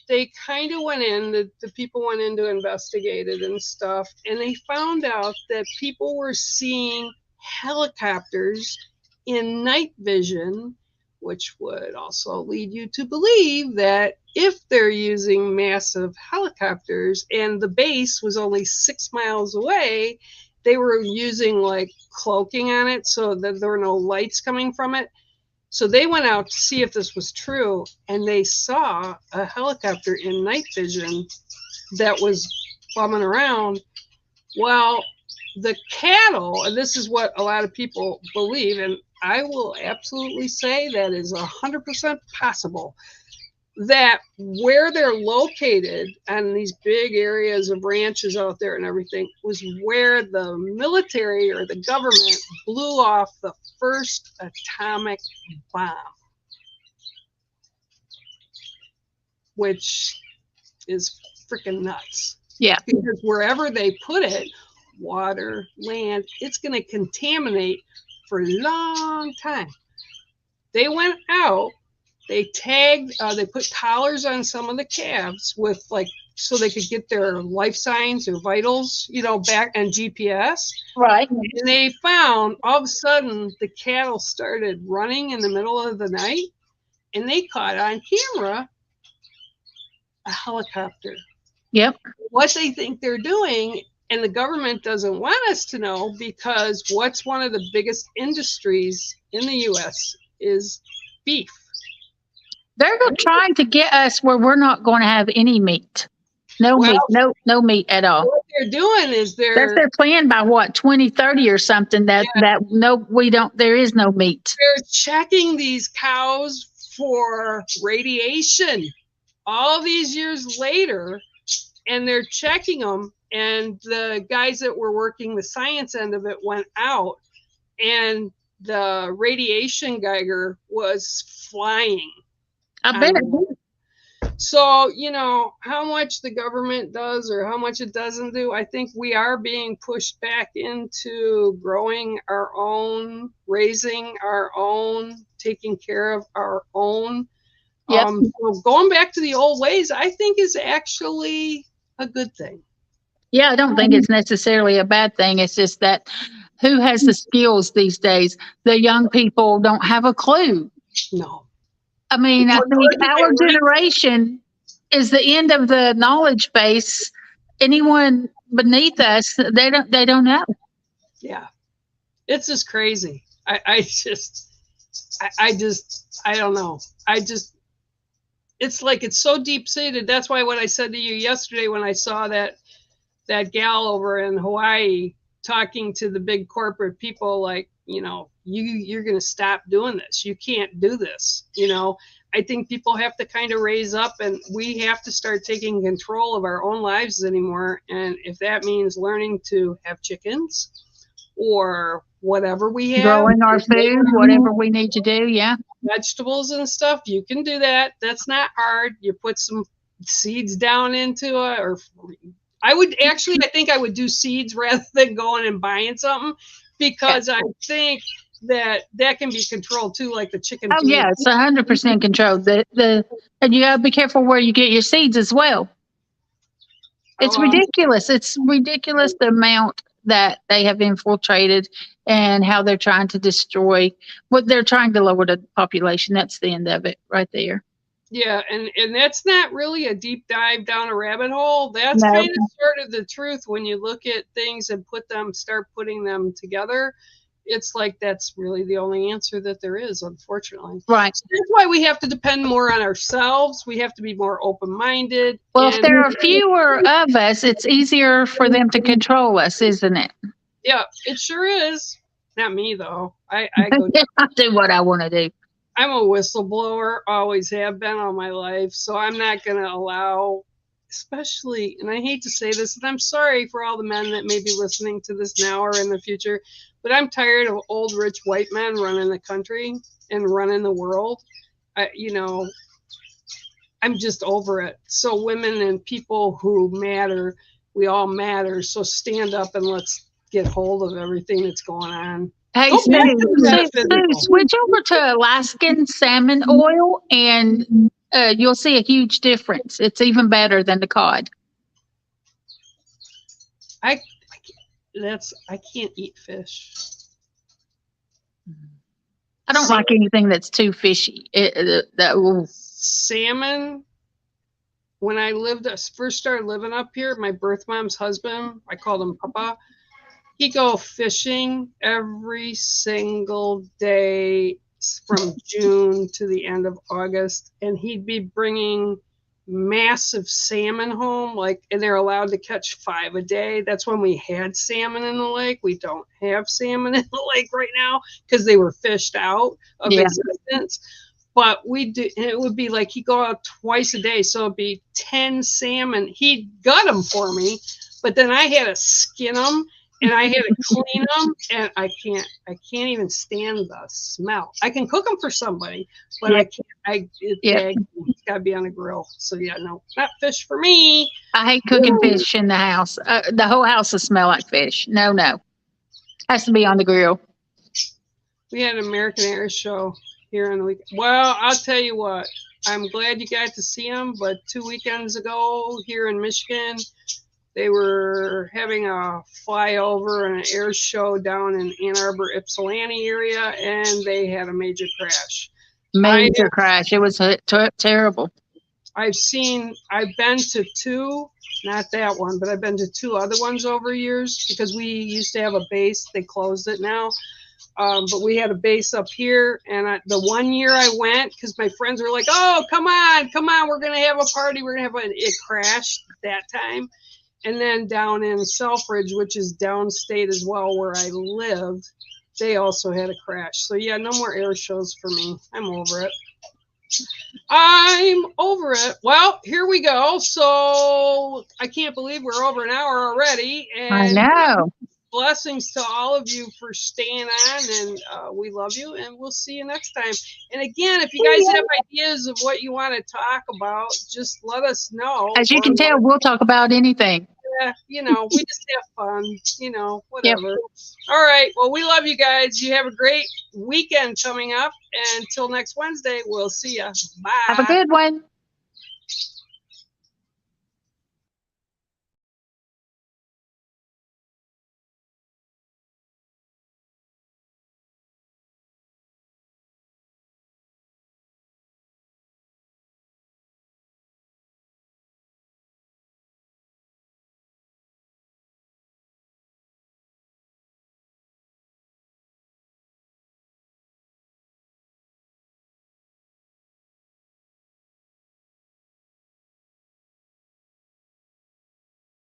Speaker 1: they kind of went in, the people went in to investigate it and stuff, and they found out that people were seeing helicopters in night vision, which would also lead you to believe that if they're using massive helicopters and the base was only 6 miles away, they were using like cloaking on it so that there were no lights coming from it. So they went out to see if this was true, and they saw a helicopter in night vision that was bumming around. Well, the cattle, and this is what a lot of people believe, and I will absolutely say that is 100% possible, that where they're located on these big areas of ranches out there and everything was where the military or the government blew off the first atomic bomb, which is freaking nuts.
Speaker 2: Yeah.
Speaker 1: Because wherever they put it, water, land, it's going to contaminate for a long time. They went out, they tagged, they put collars on some of the calves with like, so they could get their life signs or vitals, back and GPS.
Speaker 2: Right.
Speaker 1: And they found all of a sudden the cattle started running in the middle of the night, and they caught on camera a helicopter.
Speaker 2: Yep.
Speaker 1: What they think they're doing, and the government doesn't want us to know, because what's one of the biggest industries in the U.S. is beef.
Speaker 2: They're trying to get us where we're not going to have any meat. No meat, no meat at all.
Speaker 1: What they're doing is
Speaker 2: that's their plan by 2030 or something. There is no meat.
Speaker 1: They're checking these cows for radiation all these years later, and they're checking them. And the guys that were working the science end of it went out, and the radiation Geiger was flying.
Speaker 2: I bet.
Speaker 1: So, how much the government does or how much it doesn't do, I think we are being pushed back into growing our own, raising our own, taking care of our own.
Speaker 2: Yep.
Speaker 1: So going back to the old ways, I think is actually a good thing.
Speaker 2: Yeah, I don't think it's necessarily a bad thing. It's just that who has the skills these days? The young people don't have a clue.
Speaker 1: No.
Speaker 2: I mean, I think our generation is the end of the knowledge base. Anyone beneath us, they don't know.
Speaker 1: Yeah, it's just crazy. I don't know. It's like it's so deep seated. That's why what I said to you yesterday when I saw that gal over in Hawaii talking to the big corporate people, like, you're going to stop doing this. You can't do this. I think people have to kind of raise up, and we have to start taking control of our own lives anymore. And if that means learning to have chickens or whatever we have,
Speaker 2: growing our food, whatever we need to do. Yeah.
Speaker 1: Vegetables and stuff, you can do that. That's not hard. You put some seeds down into it, or I think I would do seeds rather than going and buying something, because I think that can be controlled too, like the chicken.
Speaker 2: Oh yeah, it's 100% controlled. And you gotta be careful where you get your seeds as well. It's ridiculous. It's ridiculous the amount that they have infiltrated and how they're trying to destroy. What they're trying to lower the population. That's the end of it right there.
Speaker 1: Yeah, and that's not really a deep dive down a rabbit hole. That's kind of sort of the truth when you look at things and start putting them together. It's like that's really the only answer that there is, unfortunately.
Speaker 2: Right.
Speaker 1: So that's why we have to depend more on ourselves. We have to be more open-minded.
Speaker 2: Well, if there are fewer of us, it's easier for them to control us, isn't it?
Speaker 1: Yeah, it sure is. Not me though. I go.
Speaker 2: I do what I want to do.
Speaker 1: I'm a whistleblower, always have been all my life. So I'm not going to allow, especially, and I hate to say this, and I'm sorry for all the men that may be listening to this now or in the future, but I'm tired of old rich white men running the country and running the world. I'm just over it. So women and people who matter, we all matter. So stand up and let's get hold of everything that's going on.
Speaker 2: Hey,
Speaker 1: Go back to the
Speaker 2: Sue,
Speaker 1: metaphysical.
Speaker 2: switch over to Alaskan salmon oil and you'll see a huge difference. It's even better than the cod.
Speaker 1: I can't eat fish.
Speaker 2: I don't like anything that's too fishy.
Speaker 1: Salmon. When I first started living up here, my birth mom's husband, I called him Papa. He'd go fishing every single day from June to the end of August, and he'd be bringing massive salmon home, and they're allowed to catch 5 a day. That's when we had salmon in the lake. We don't have salmon in the lake right now because they were fished out of existence. But we do, and it would be like he'd go out twice a day, so it'd be 10 salmon. He'd gut them for me, but then I had to skin them and I had to clean them, and I can't even stand the smell. I can cook them for somebody, but I can't. It's got to be on a grill. So yeah, no, not fish for me.
Speaker 2: I hate cooking fish in the house. The whole house will smell like fish. No, has to be on the grill.
Speaker 1: We had an American Air show here in the week. Well, I'll tell you what. I'm glad you got to see them, but 2 weekends ago here in Michigan, they were having a flyover and an air show down in Ann Arbor, Ypsilanti area, and they had a major crash.
Speaker 2: Crash. It was terrible.
Speaker 1: I've been to 2, not that one, but I've been to 2 other ones over years because we used to have a base. They closed it now. But we had a base up here, and the one year I went, because my friends were like, oh, come on, we're going to have a party. It crashed that time. And then down in Selfridge, which is downstate as well, where I lived, they also had a crash. So yeah, no more air shows for me. I'm over it. Well, here we go. So I can't believe we're over an hour already. And
Speaker 2: I know.
Speaker 1: Blessings to all of you for staying on, and we love you, and we'll see you next time. And again, if you guys have ideas of what you want to talk about, just let us know.
Speaker 2: As you can tell, we'll talk about anything.
Speaker 1: Yeah, we just have fun, whatever. Yep. All right. Well, we love you guys. You have a great weekend coming up. And until next Wednesday, we'll see you. Bye.
Speaker 2: Have a good one.